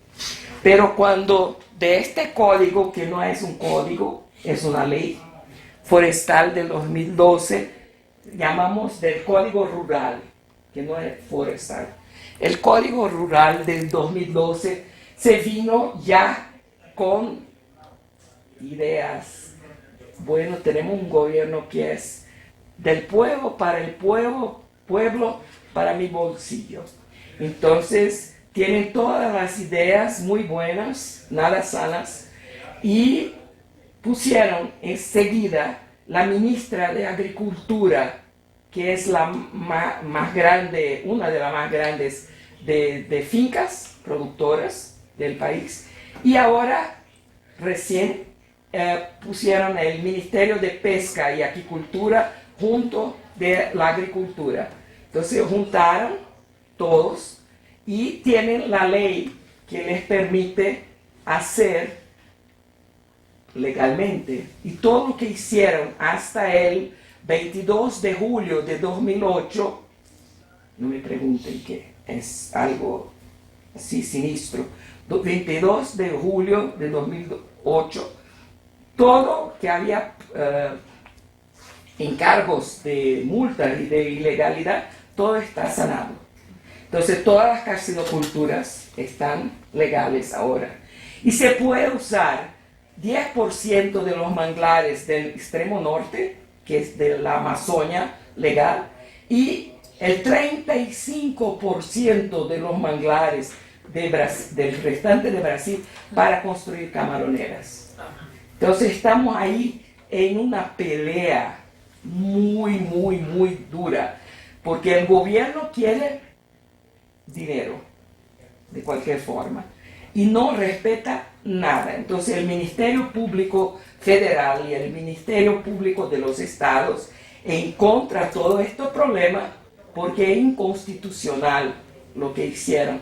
Pero cuando de este código, que no es un código, es una ley forestal del 2012, llamamos del Código Rural, que no es forestal. El Código Rural del 2012 se vino ya con ideas. Bueno, tenemos un gobierno que es del pueblo para el pueblo, pueblo para mi bolsillo. Entonces, tienen todas las ideas muy buenas, nada sanas, y pusieron enseguida la ministra de Agricultura, que es la más grande, una de las más grandes de fincas productoras del país, y ahora recién pusieron el Ministerio de Pesca y Aquicultura junto de la Agricultura. Entonces juntaron todos, y tienen la ley que les permite hacer legalmente. Y todo lo que hicieron hasta el 22 de julio de 2008, no me pregunten qué, es algo así sinistro, 22 de julio de 2008, todo que había encargos de multas y de ilegalidad, todo está sanado. Entonces todas las carcinoculturas están legales ahora. Y se puede usar 10% de los manglares del extremo norte, que es de la Amazonia legal, y el 35% de los manglares del restante de Brasil para construir camaroneras. Entonces estamos ahí en una pelea muy dura, porque el gobierno quiere dinero de cualquier forma y no respeta nada. Entonces el Ministerio Público Federal y el Ministerio Público de los Estados en contra de todo este problema, porque es inconstitucional lo que hicieron.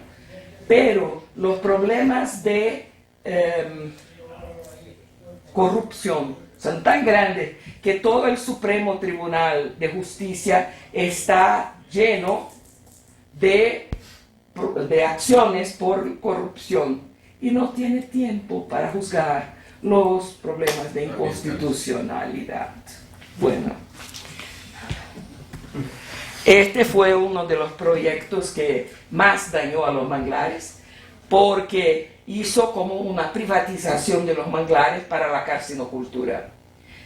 Pero los problemas de corrupción son tan grandes que todo el Supremo Tribunal de Justicia está lleno de acciones por corrupción y no tiene tiempo para juzgar los problemas de inconstitucionalidad. Bueno, este fue uno de los proyectos que más dañó a los manglares, porque hizo como una privatización de los manglares para la carcinocultura.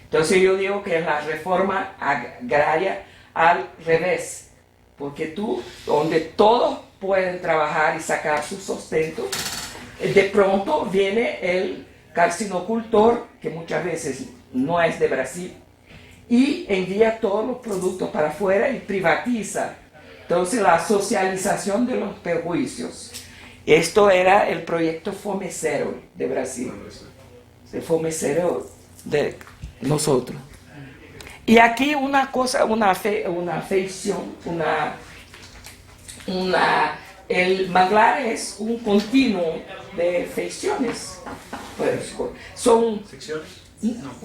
Entonces yo digo que es la reforma agraria al revés, porque tú, donde todos pueden trabajar y sacar su sustento, de pronto viene el carcinocultor, que muchas veces no es de Brasil, y envía todos los productos para afuera y privatiza. Entonces la socialización de los perjuicios. Esto era el proyecto Fome Cero de Brasil, el Fome Cero de nosotros. Y aquí una cosa, una feición, el manglar es un continuo de feiciones. Pues, son ¿Secciones?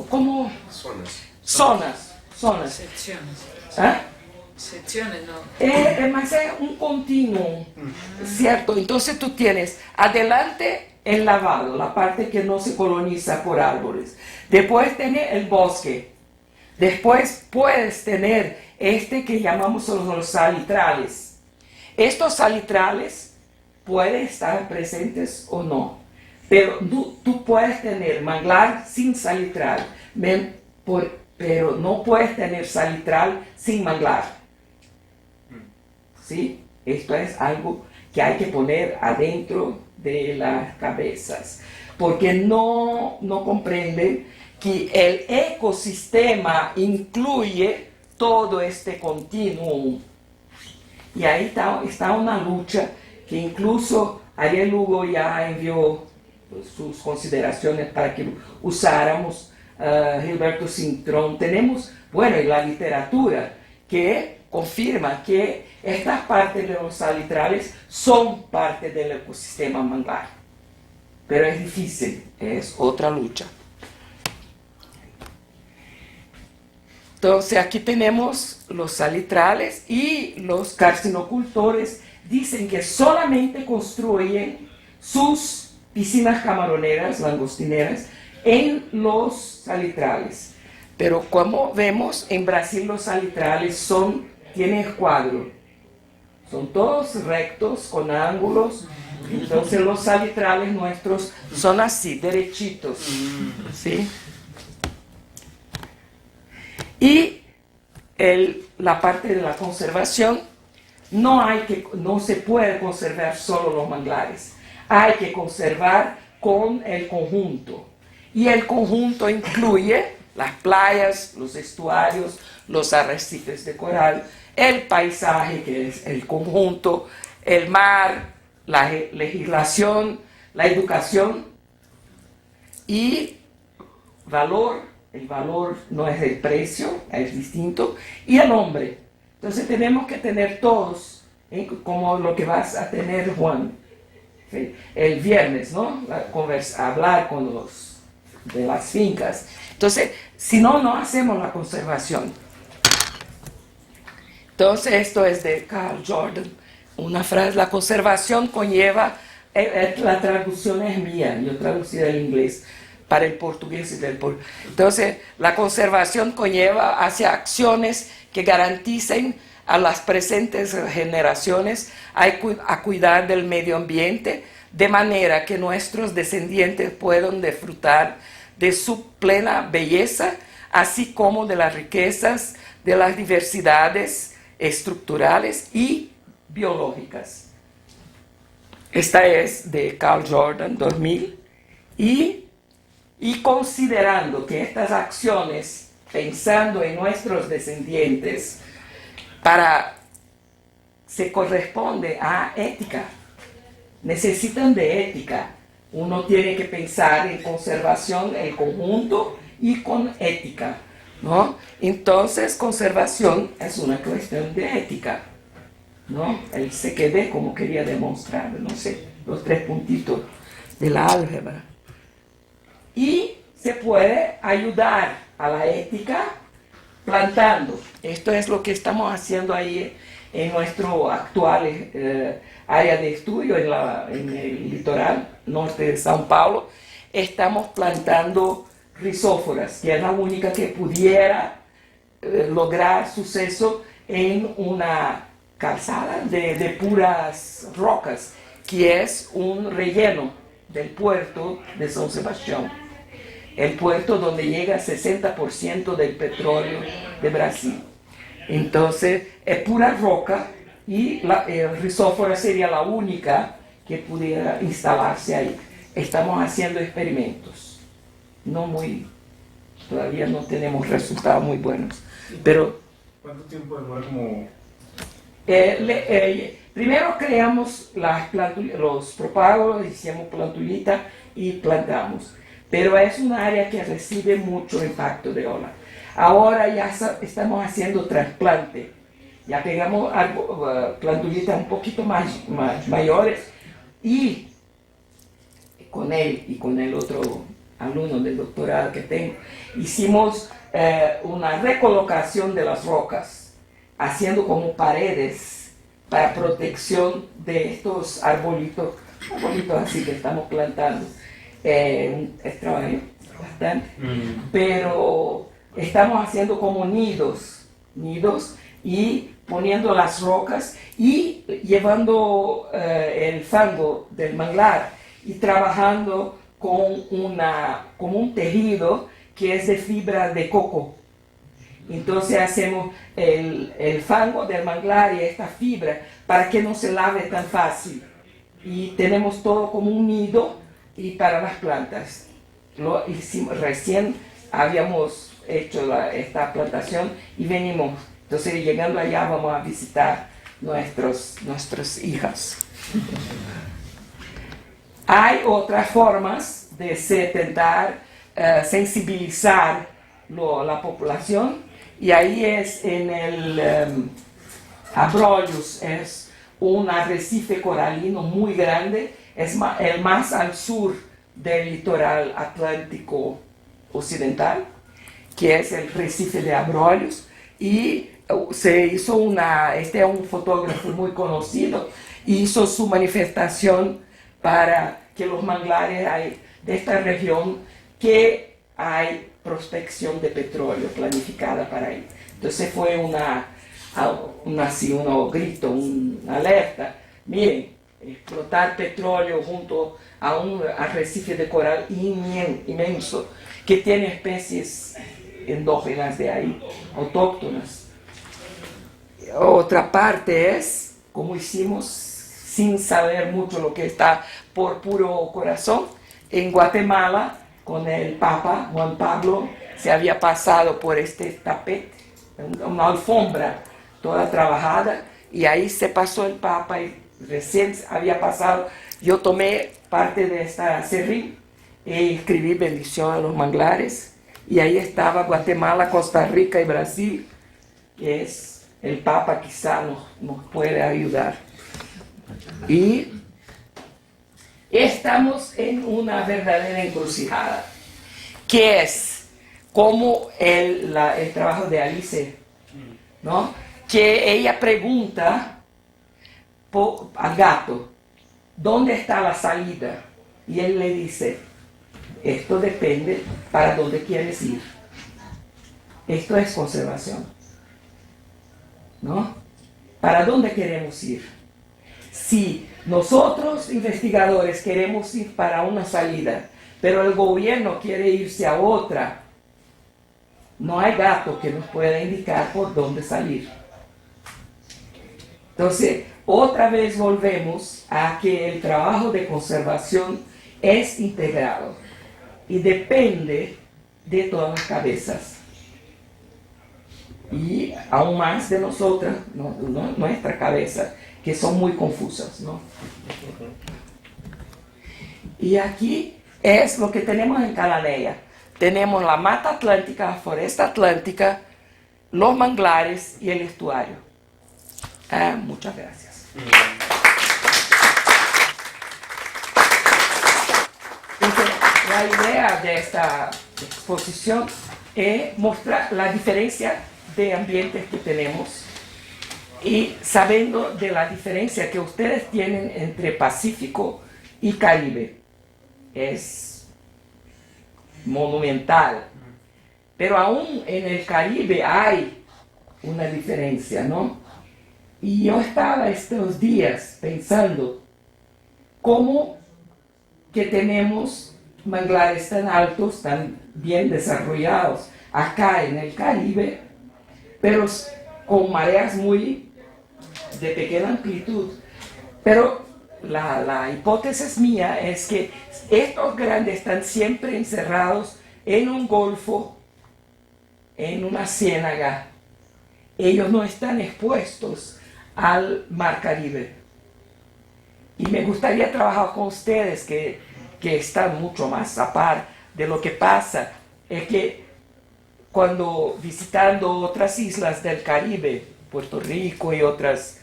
como zonas. Secciones. ¿Ah? Secciones, no. Mas es un continuo, ¿cierto? Entonces tú tienes adelante el lavado, la parte que no se coloniza por árboles. Después tienes el bosque. Después puedes tener que llamamos los salitrales. Estos salitrales pueden estar presentes o no, pero tú puedes tener manglar sin salitral, pero no puedes tener salitral sin manglar. ¿Sí? Esto es algo que hay que poner adentro de las cabezas, porque no comprenden que el ecosistema incluye todo este continuum. Y ahí está una lucha que incluso Ariel Lugo ya envió sus consideraciones para que usáramos. Gilberto Cintrón, tenemos, bueno, y la literatura que confirma que estas partes de los salitrales son parte del ecosistema manglar. Pero es difícil, es otra lucha. Entonces aquí tenemos los salitrales y los carcinocultores dicen que solamente construyen sus piscinas camaroneras, langostineras, en los salitrales. Pero como vemos, en Brasil los salitrales tienen cuadro. Son todos rectos, con ángulos. Entonces los salitrales nuestros son así, derechitos. ¿Sí? Y la parte de la conservación, no se puede conservar solo los manglares. Hay que conservar con el conjunto. Y el conjunto incluye las playas, los estuarios, los arrecifes de coral, el paisaje, que es el conjunto, el mar, la legislación, la educación y valor. El valor no es el precio, es distinto, y el hombre. Entonces tenemos que tener todos como lo que vas a tener, Juan, el viernes, ¿no? Hablar con los de las fincas. Entonces, si no, no hacemos la conservación. Entonces, esto es de Carl Jordan, una frase: la conservación conlleva, la traducción es mía, yo traducí del inglés para el portugués y del portugués. Entonces, la conservación conlleva hacia acciones que garanticen a las presentes generaciones a cuidar del medio ambiente, de manera que nuestros descendientes puedan disfrutar de su plena belleza, así como de las riquezas, de las diversidades estructurales y biológicas. Esta es de Carl Jordan, 2000, y considerando que estas acciones, pensando en nuestros descendientes, se corresponde a ética, necesitan de ética. Uno tiene que pensar en conservación en conjunto y con ética, ¿no? Entonces, conservación es una cuestión de ética, ¿no? El CQD, como quería demostrar, no sé, los 3 puntitos de la álgebra. Y se puede ayudar a la ética plantando. Esto es lo que estamos haciendo ahí en nuestro actual área de estudio en el litoral norte de São Paulo. Estamos plantando rizóforas, que es la única que pudiera lograr suceso en una calzada de puras rocas, que es un relleno del puerto de São Sebastião, el puerto donde llega 60% del petróleo de Brasil. Entonces, es pura roca y el rizófora sería la única que pudiera instalarse ahí. Estamos haciendo experimentos. Todavía no tenemos resultados muy buenos. Pero, ¿cuánto tiempo demora como...? Primero creamos los propágulos, hicimos plantulita y plantamos. Pero es un área que recibe mucho impacto de ola. Ahora ya estamos haciendo trasplante. Ya pegamos plantulitas un poquito más mayores y con él y con el otro alumno del doctorado que tengo, hicimos una recolocación de las rocas, haciendo como paredes para protección de estos arbolitos así que estamos plantando. Es trabajo bastante, pero estamos haciendo como nidos y poniendo las rocas y llevando el fango del manglar y trabajando con un tejido que es de fibra de coco. Entonces hacemos el fango del manglar y esta fibra para que no se lave tan fácil. Y tenemos todo como un nido y para las plantas. Lo hicimos, recién habíamos hecho esta plantación y venimos. Entonces, llegando allá, vamos a visitar nuestras hijas. Hay otras formas de intentar sensibilizar la población, y ahí es en el Abrolhos, es un arrecife coralino muy grande, es el más al sur del litoral atlántico occidental, que es el Recife de Abrolhos, y se hizo este es un fotógrafo muy conocido, hizo su manifestación para que los manglares de esta región, que hay prospección de petróleo planificada para ahí. Entonces fue un grito, una alerta: miren, explotar petróleo junto a un arrecife de coral inmenso que tiene especies endógenas de ahí, autóctonas. Otra parte es, como hicimos sin saber mucho lo que está por puro corazón, en Guatemala, con el Papa Juan Pablo, se había pasado por este tapete, una alfombra toda trabajada, y ahí se pasó el Papa y recién había pasado. Yo tomé parte de esta serrín y escribí bendición a los manglares, y ahí estaba Guatemala, Costa Rica y Brasil, que es el Papa quizá nos puede ayudar. Y estamos en una verdadera encrucijada, que es como el trabajo de Alice, ¿no? Que ella pregunta al gato, ¿dónde está la salida? Y él le dice, esto depende para dónde quieres ir. Esto es conservación, ¿no? ¿Para dónde queremos ir? Si nosotros, investigadores, queremos ir para una salida, pero el gobierno quiere irse a otra, no hay gato que nos pueda indicar por dónde salir. Entonces, otra vez volvemos a que el trabajo de conservación es integrado y depende de todas las cabezas. Y aún más de nosotras, nuestra cabeza, que son muy confusas, ¿no? Y aquí es lo que tenemos en Cananea. Tenemos la mata atlántica, la foresta atlántica, los manglares y el estuario. Muchas gracias. Entonces, la idea de esta exposición es mostrar la diferencia de ambientes que tenemos y sabiendo de la diferencia que ustedes tienen entre Pacífico y Caribe. Es monumental, pero aún en el Caribe hay una diferencia, ¿no? Y yo estaba estos días pensando cómo que tenemos manglares tan altos, tan bien desarrollados acá en el Caribe, pero con mareas muy de pequeña amplitud. Pero la hipótesis mía es que estos grandes están siempre encerrados en un golfo, en una ciénaga. Ellos no están expuestos al mar Caribe. Y me gustaría trabajar con ustedes que están mucho más a par de lo que pasa. Es que cuando visitando otras islas del Caribe, Puerto Rico y otras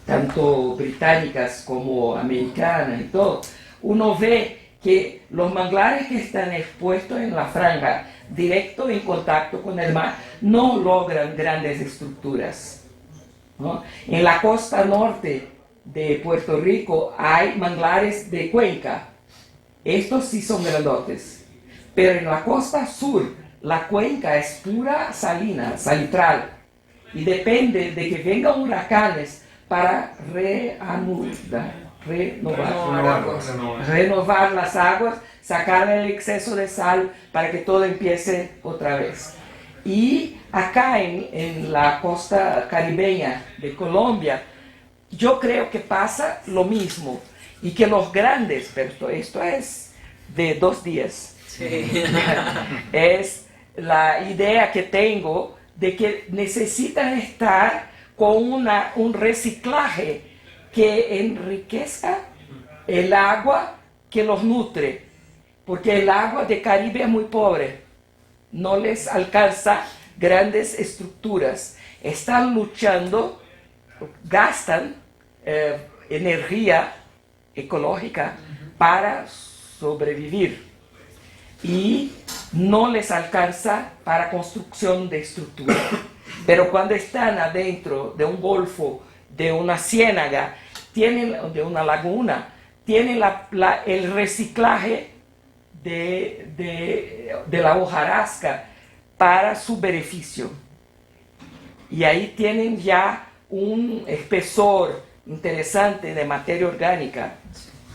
tanto británicas como americanas y todo, uno ve que los manglares que están expuestos en la franja, directo en contacto con el mar, no logran grandes estructuras, ¿no? En la costa norte de Puerto Rico hay manglares de cuenca. Estos sí son grandotes. Pero en la costa sur, la cuenca es pura salina, salitral. Y depende de que vengan huracanes para renovar las aguas, sacar el exceso de sal para que todo empiece otra vez. Y acá en la costa caribeña de Colombia, yo creo que pasa lo mismo. Y que los grandes, pero esto es de 2 días, sí. Es la idea que tengo de que necesitan estar con un reciclaje que enriquezca el agua que los nutre, porque el agua de Caribe es muy pobre, no les alcanza grandes estructuras, están luchando, gastan energía ecológica para sobrevivir y no les alcanza para construcción de estructura. Pero cuando están adentro de un golfo, de una ciénaga, de una laguna, tienen el reciclaje de la hojarasca para su beneficio. Y ahí tienen ya un espesor interesante de materia orgánica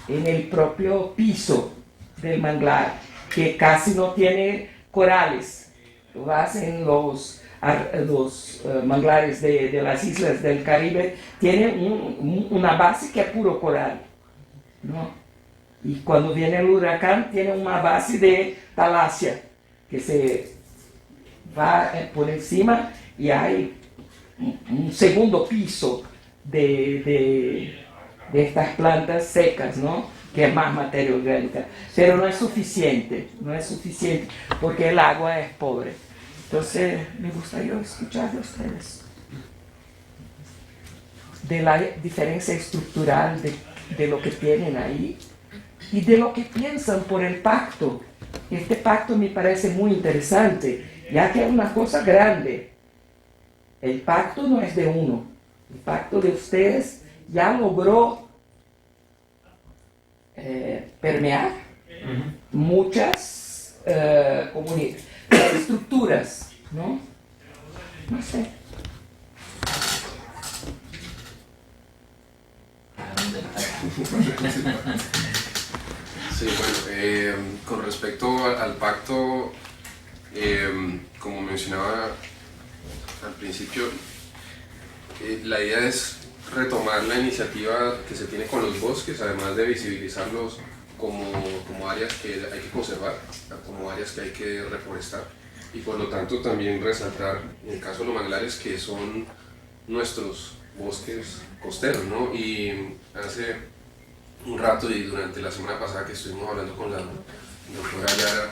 en el propio piso del manglar, que casi no tiene corales. Tú vas en los manglares de las islas del Caribe, tienen una base que es puro coral, ¿no? Y cuando viene el huracán, tiene una base de talasia que se va por encima y hay un segundo piso de estas plantas secas, ¿no? Que es más materia orgánica, pero no es suficiente porque el agua es pobre. Entonces, me gustaría escuchar de ustedes. De la diferencia estructural de lo que tienen ahí y de lo que piensan por el pacto. Este pacto me parece muy interesante, ya que es una cosa grande. El pacto no es de uno. El pacto de ustedes ya logró permear muchas estructuras, ¿no? No sé. Sí, bueno, con respecto al pacto, como mencionaba al principio, la idea es retomar la iniciativa que se tiene con los bosques, además de visibilizarlos como áreas que hay que conservar, como áreas que hay que reforestar, y por lo tanto también resaltar, en el caso de los manglares, que son nuestros bosques costeros, ¿no? Y hace un rato y durante la semana pasada que estuvimos hablando con la doctora Yara,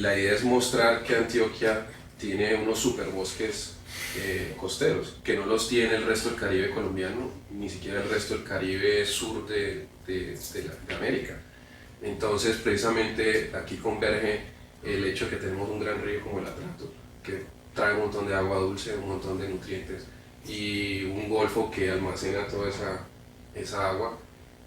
la idea es mostrar que Antioquia tiene unos superbosques costeros, que no los tiene el resto del Caribe colombiano, ni siquiera el resto del Caribe sur de América. Entonces, precisamente aquí converge el hecho de que tenemos un gran río como el Atrato, que trae un montón de agua dulce, un montón de nutrientes, y un golfo que almacena toda esa agua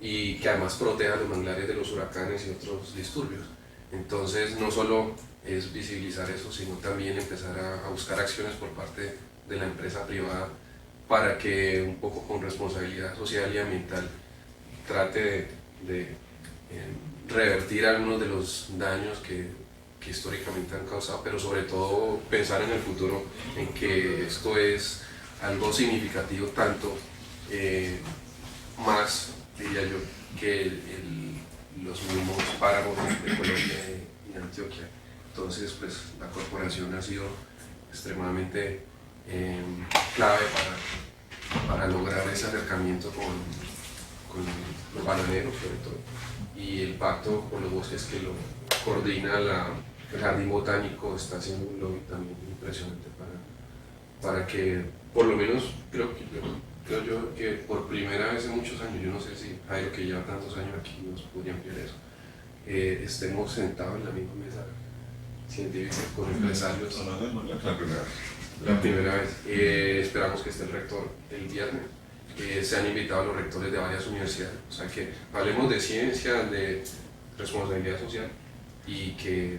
y que además protege a los manglares de los huracanes y otros disturbios. Entonces, no solo es visibilizar eso, sino también empezar a buscar acciones por parte de la empresa privada para que un poco con responsabilidad social y ambiental trate de revertir algunos de los daños que históricamente han causado, pero sobre todo pensar en el futuro, en que esto es algo significativo, tanto más, diría yo, que los mismos páramos de Colombia y Antioquia. Entonces, pues la corporación ha sido extremadamente clave para lograr ese acercamiento con los bananeros, sobre todo, y el pacto con los bosques que lo coordina el Jardín Botánico está haciendo un lobby también impresionante para que, por lo menos, creo yo que por primera vez en muchos años, yo no sé si Jairo, que lleva tantos años aquí, nos podría ampliar eso, estemos sentados en la misma mesa científica con empresarios. La primera vez. Esperamos que esté el rector el viernes. Se han invitado a los rectores de varias universidades, o sea que hablemos de ciencia, de responsabilidad social y que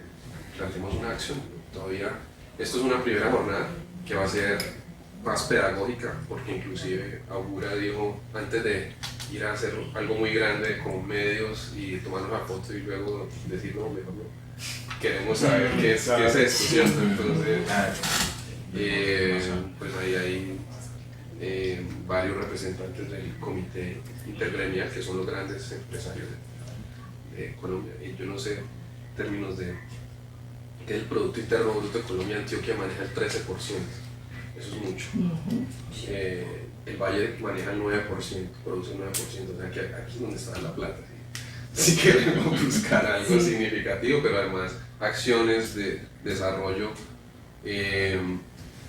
planteemos una acción. Todavía esto es una primera jornada que va a ser más pedagógica, porque inclusive Augura dijo, antes de ir a hacer algo muy grande con medios y tomarnos la foto y luego decir no, mejor no, queremos saber qué es esto, ¿cierto? Entonces pues ahí hay varios representantes del comité intergremial, que son los grandes empresarios de Colombia, y yo no sé, en términos de que el Producto Interno Bruto de Colombia, Antioquia maneja el 13%, eso es mucho. El Valle maneja el 9%, produce el 9%, o sea que aquí es donde está la plata. Si queremos buscar algo significativo, pero además acciones de desarrollo,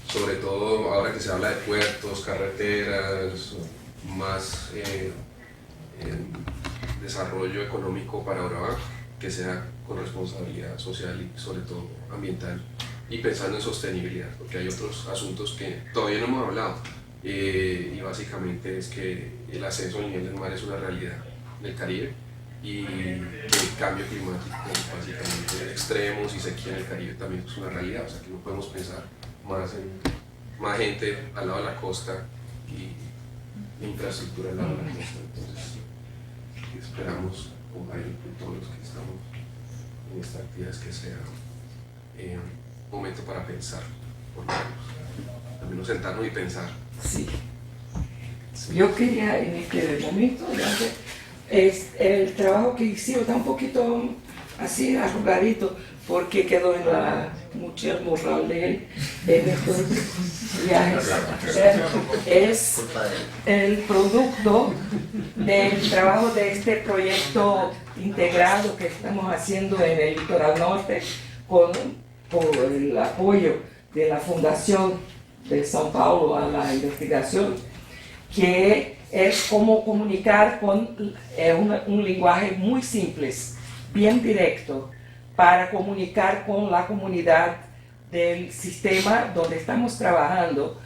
sobre todo ahora que se habla de puertos, carreteras, más desarrollo económico para Urabá, que sea con responsabilidad social y sobre todo ambiental, y pensando en sostenibilidad, porque hay otros asuntos que todavía no hemos hablado, y básicamente es que el ascenso del nivel del mar es una realidad del Caribe, y que el cambio climático, básicamente extremos y sequía en el Caribe también es una realidad, o sea que no podemos pensar más en más gente al lado de la costa y infraestructura al lado de la costa. Entonces esperamos con todos los que estamos en esta actividad que sea un momento para pensar, por lo menos, al menos sentarnos y pensar. Sí. Yo quería en este momento, el trabajo que hicieron está un poquito así arrugadito, porque quedó en la mujer morral de él. Es el producto del trabajo de este proyecto integrado que estamos haciendo en el litoral norte con por el apoyo de la Fundación de São Paulo a la investigación, que es cómo comunicar con un lenguaje muy simple, bien directo, para comunicar con la comunidad del sistema donde estamos trabajando,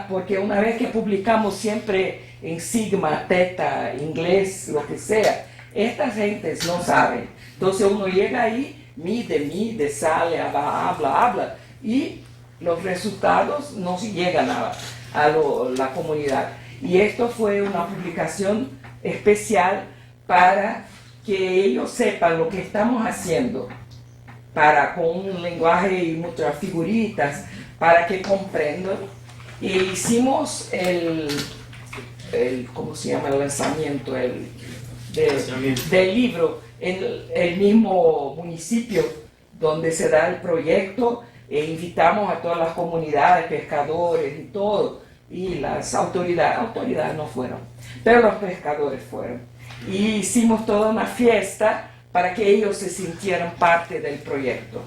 porque una vez que publicamos siempre en sigma, teta, inglés, lo que sea, estas gentes no saben. Entonces uno llega ahí, mide, sale, habla, y los resultados no llegan a la comunidad. Y esto fue una publicación especial para que ellos sepan lo que estamos haciendo, con un lenguaje y muchas figuritas, para que comprendan. Y hicimos ¿cómo se llama? El lanzamiento del libro en el mismo municipio donde se da el proyecto, e invitamos a todas las comunidades, pescadores y todo, y las autoridades no fueron, pero los pescadores fueron. Y hicimos toda una fiesta para que ellos se sintieran parte del proyecto.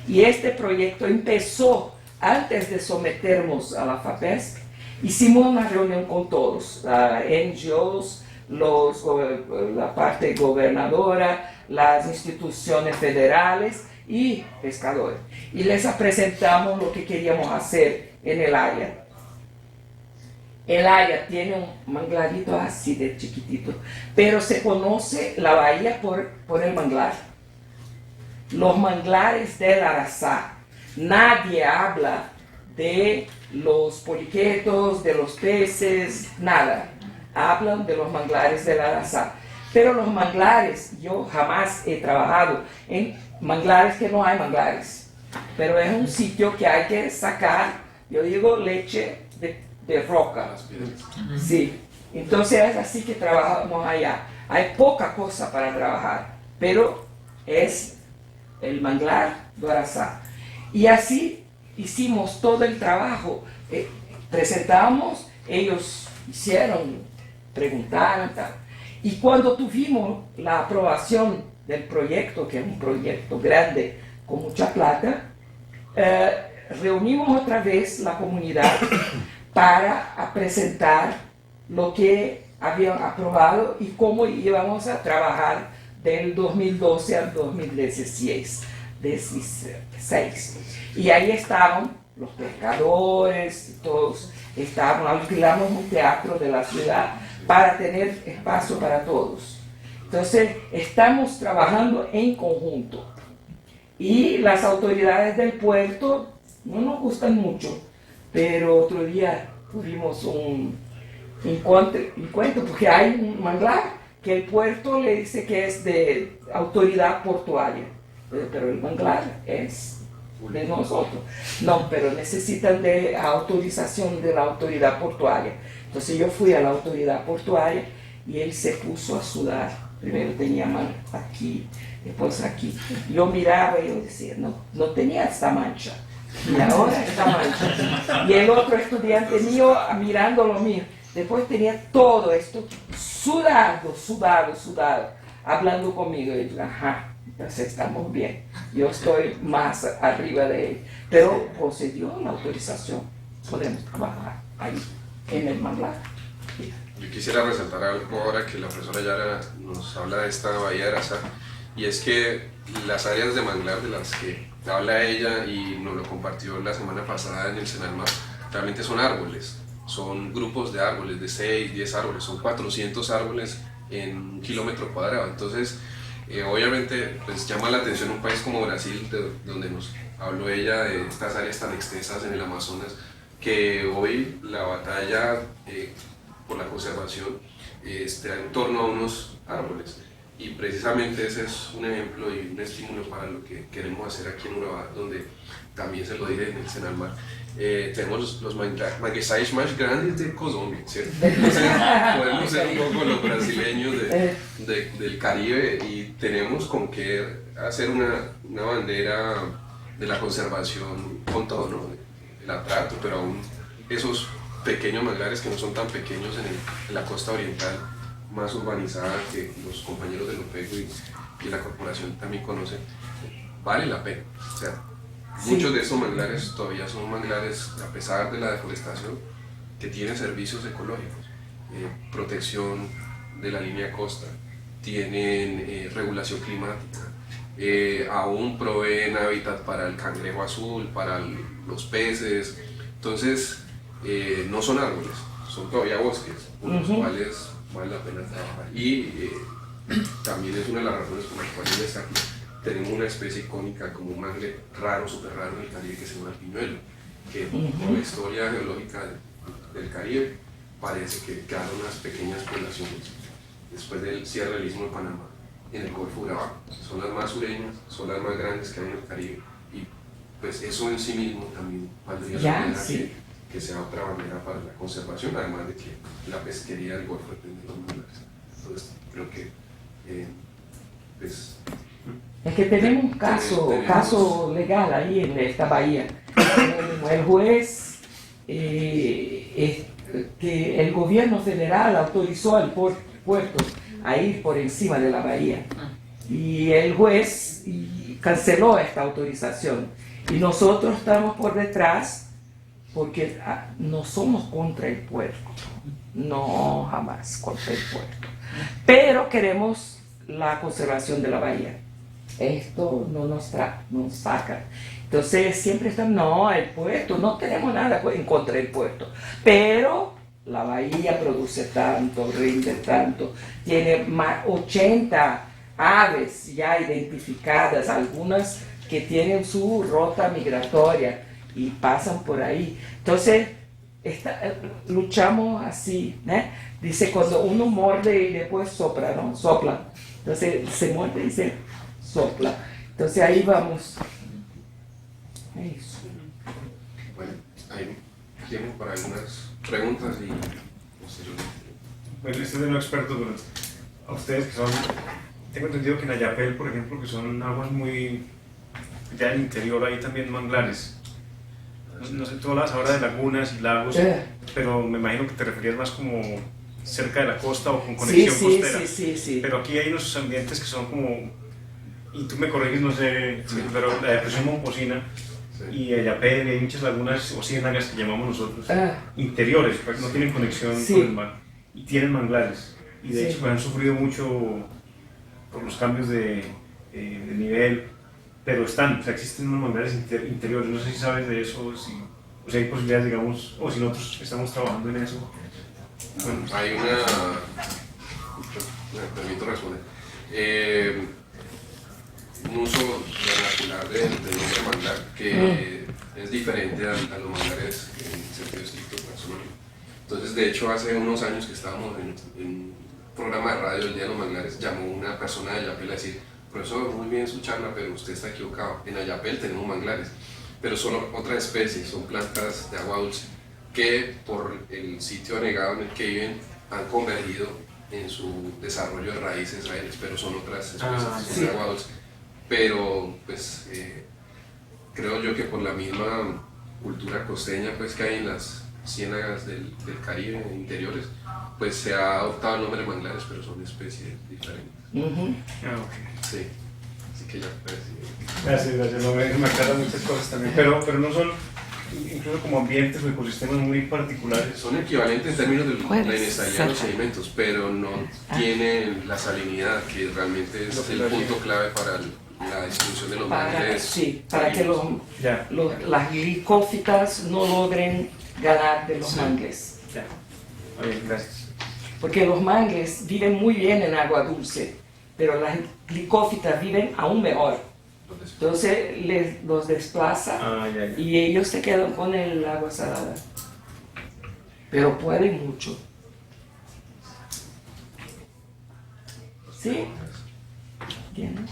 Y este proyecto empezó antes de someternos a la FAPESC. Hicimos una reunión con todos, NGOs, la parte gobernadora, las instituciones federales y pescadores. Y les presentamos lo que queríamos hacer en el área. El área tiene un manglarito así de chiquitito, pero se conoce la bahía por el manglar. Los manglares del Araçá. Nadie habla de los poliquetos, de los peces, nada. Hablan de los manglares del Araçá. Pero los manglares, yo jamás he trabajado en manglares que no hay manglares. Pero es un sitio que hay que sacar, yo digo, leche de roca. Sí. Entonces es así que trabajamos allá. Hay poca cosa para trabajar, pero es el manglar do Araçá. Y así hicimos todo el trabajo. Presentamos, ellos hicieron, preguntaron, tal. Y cuando tuvimos la aprobación del proyecto, que es un proyecto grande con mucha plata, reunimos otra vez la comunidad para presentar lo que habían aprobado y cómo íbamos a trabajar del 2012 al 2016. Y ahí estaban los pescadores, todos estaban, alquilamos un teatro de la ciudad para tener espacio para todos. Entonces, estamos trabajando en conjunto. Y las autoridades del puerto no nos gustan mucho, pero otro día tuvimos un encuentro porque hay un manglar que el puerto le dice que es de autoridad portuaria, pero el manglar es de nosotros. No, pero necesitan de autorización de la autoridad portuaria. Entonces yo fui a la autoridad portuaria y él se puso a sudar. Primero tenía mano aquí, después aquí. Yo miraba y yo decía, no tenía esta mancha. Y ahora esta mancha. Y el otro estudiante mío mirando lo mío. Después tenía todo esto sudado, hablando conmigo. Y yo, ajá, entonces estamos bien. Yo estoy más arriba de él. Pero concedió la autorización. Podemos trabajar ahí, en el manglar. Yo quisiera resaltar algo ahora que la profesora Yara nos habla de esta bahía de Araçá, y es que las áreas de manglar de las que habla ella y nos lo compartió la semana pasada en el Senalmar, realmente son árboles, son grupos de árboles, de 6, 10 árboles, son 400 árboles en 1 kilómetro cuadrado. Entonces, obviamente, pues llama la atención un país como Brasil, donde nos habló ella de estas áreas tan extensas en el Amazonas, que hoy la batalla por la conservación está en torno a unos árboles. Y precisamente ese es un ejemplo y un estímulo para lo que queremos hacer aquí en Urabá, donde también se lo dije en el Senalmar. Tenemos los manguezales más grandes de Colombia, ¿cierto? Entonces, podemos ser un poco los brasileños del Caribe, y tenemos con qué hacer una bandera de la conservación con todo, ¿no? El atrato, pero aún esos pequeños manglares que no son tan pequeños en la costa oriental, más urbanizada, que los compañeros del OPECO y la corporación también conocen, vale la pena. O sea, Muchos de estos manglares todavía son manglares, a pesar de la deforestación, que tienen servicios ecológicos, protección de la línea costa, tienen regulación climática, aún proveen hábitat para el cangrejo azul, para los peces. Entonces, no son árboles, son todavía bosques, por los cuales vale la pena trabajar. Y también es una de las razones por las cuales está aquí. Tenemos una especie icónica como un mangle raro, súper raro en el Caribe, que se llama el piñuelo, que por la historia geológica del Caribe parece que quedaron unas pequeñas poblaciones después del cierre del Istmo de Panamá en el Golfo de Urabá. Son las más sureñas, son las más grandes que hay en el Caribe, y pues eso en sí mismo también valdría la pena que sea otra bandera para la conservación, además de que la pesquería del Golfo depende de los manglares. Entonces creo que pues, es que tenemos un caso legal ahí en esta bahía. El juez, que el gobierno federal autorizó al puerto a ir por encima de la bahía. Y el juez canceló esta autorización. Y nosotros estamos por detrás porque no somos contra el puerto. No, jamás contra el puerto. Pero queremos la conservación de la bahía. Esto no nos saca. Entonces siempre están, no, el puerto, no tenemos nada en contra del puerto, pero la bahía produce tanto, rinde tanto, tiene más 80 aves ya identificadas, algunas que tienen su ruta migratoria y pasan por ahí. Entonces luchamos así, ¿no? Dice, cuando uno muerde y después sopla, ¿no? Sopla. Entonces se muerde y se sopla. Entonces ahí vamos. Eso. Bueno, ahí tienen para algunas preguntas y posteriormente. Bueno, este es de no experto, pero a ustedes que son, tengo entendido que en Ayapel, por ejemplo, que son aguas muy, ya en el interior hay también manglares. No sé, tú hablas ahora de lagunas y lagos, pero me imagino que te referías más como cerca de la costa o con conexión costera. Sí. Pero aquí hay unos ambientes que son como, y tú me corriges, no sé, pero la depresión Momposina y Ayapel, hay muchas lagunas o ciénagas que llamamos nosotros, interiores, pues no tienen conexión con el mar, y tienen manglares, y de hecho pues, han sufrido mucho por los cambios de nivel, pero están, o sea, existen unos manglares interiores. No sé si sabes de eso, o si hay posibilidades, digamos, o si nosotros estamos trabajando en eso. Bueno, hay me permito responder. Un uso vernacular del nombre manglar que es diferente a los manglares en sentido estricto taxonómico. Entonces, de hecho, hace unos años que estábamos en un programa de radio, el Día de los Manglares, llamó una persona de Ayapel a decir: profesor, muy bien su charla, pero usted está equivocado. En Ayapel tenemos manglares, pero son otra especie, son plantas de agua dulce que por el sitio anegado en el que viven han convergido en su desarrollo de raíces, pero son otras especies de agua dulce. Pero pues creo yo que por la misma cultura costeña pues que hay en las ciénagas del Caribe interiores, pues se ha adoptado el nombre de manglares, pero son especies diferentes. Sí, así que ya pues, Gracias, no, me aclaran muchas cosas también, pero no son incluso como ambientes o ecosistemas muy particulares. son equivalentes en términos de la inestabilidad de los sedimentos, pero no tienen la salinidad que realmente es el punto clave para la distribución de los manglares. Sí, para que las glicófitas no logren ganar de los mangles. Ya, bien, gracias. Porque los mangles viven muy bien en agua dulce, pero las glicófitas viven aún mejor. Entonces los desplaza y ellos se quedan con el agua salada. Pero pueden mucho. ¿Sí? ¿Entiendes?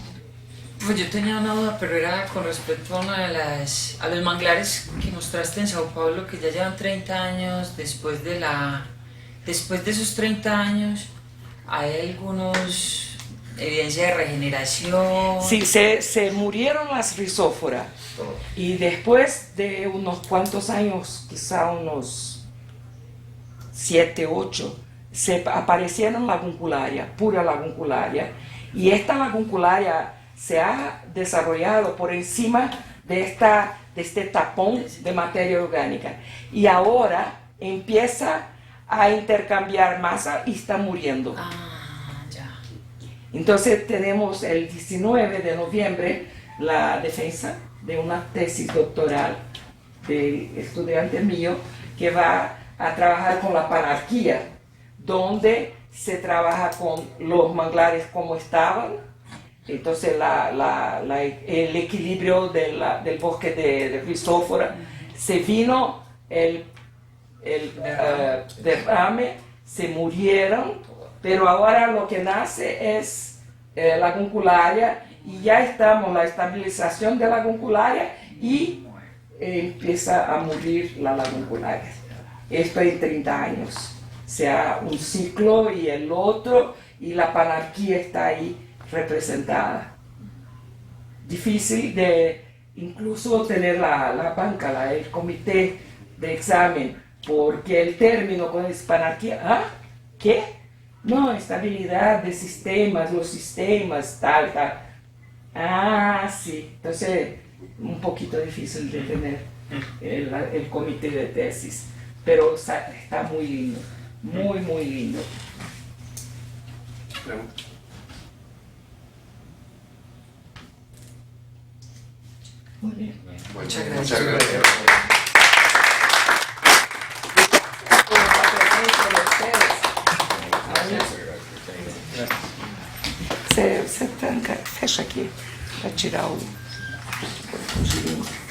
Pues yo tenía una duda, pero era con respecto a a los manglares que mostraste en Sao Paulo, que ya llevan 30 años. Después de esos 30 años, ¿hay algunos evidencia de regeneración? Sí, se murieron las rizóforas y después de unos cuantos años, quizá unos 7, 8, se aparecieron laguncularia, pura laguncularia, y esta laguncularia se ha desarrollado por encima de este tapón de materia orgánica. Y ahora empieza a intercambiar masa y está muriendo. Ya. Entonces tenemos el 19 de noviembre la defensa de una tesis doctoral de estudiante mío que va a trabajar con la panarquía, donde se trabaja con los manglares como estaban, entonces el equilibrio del bosque de Cristófora, se vino el derrame, se murieron, pero ahora lo que nace es la guncularia y ya estamos en la estabilización de la guncularia y empieza a morir la laguncularia. Esto en 30 años, o sea, un ciclo y el otro, y la panarquía está ahí representada. Difícil de incluso tener la banca, el comité de examen, porque el término con panarquía, ¿qué? No, estabilidad de sistemas, los sistemas, tal. Sí, entonces un poquito difícil de tener el comité de tesis, pero está muy lindo, muy lindo. Muy bien. Muchas gracias. Muchas gracias. Você tranca, fecha aqui para tirar o girinho.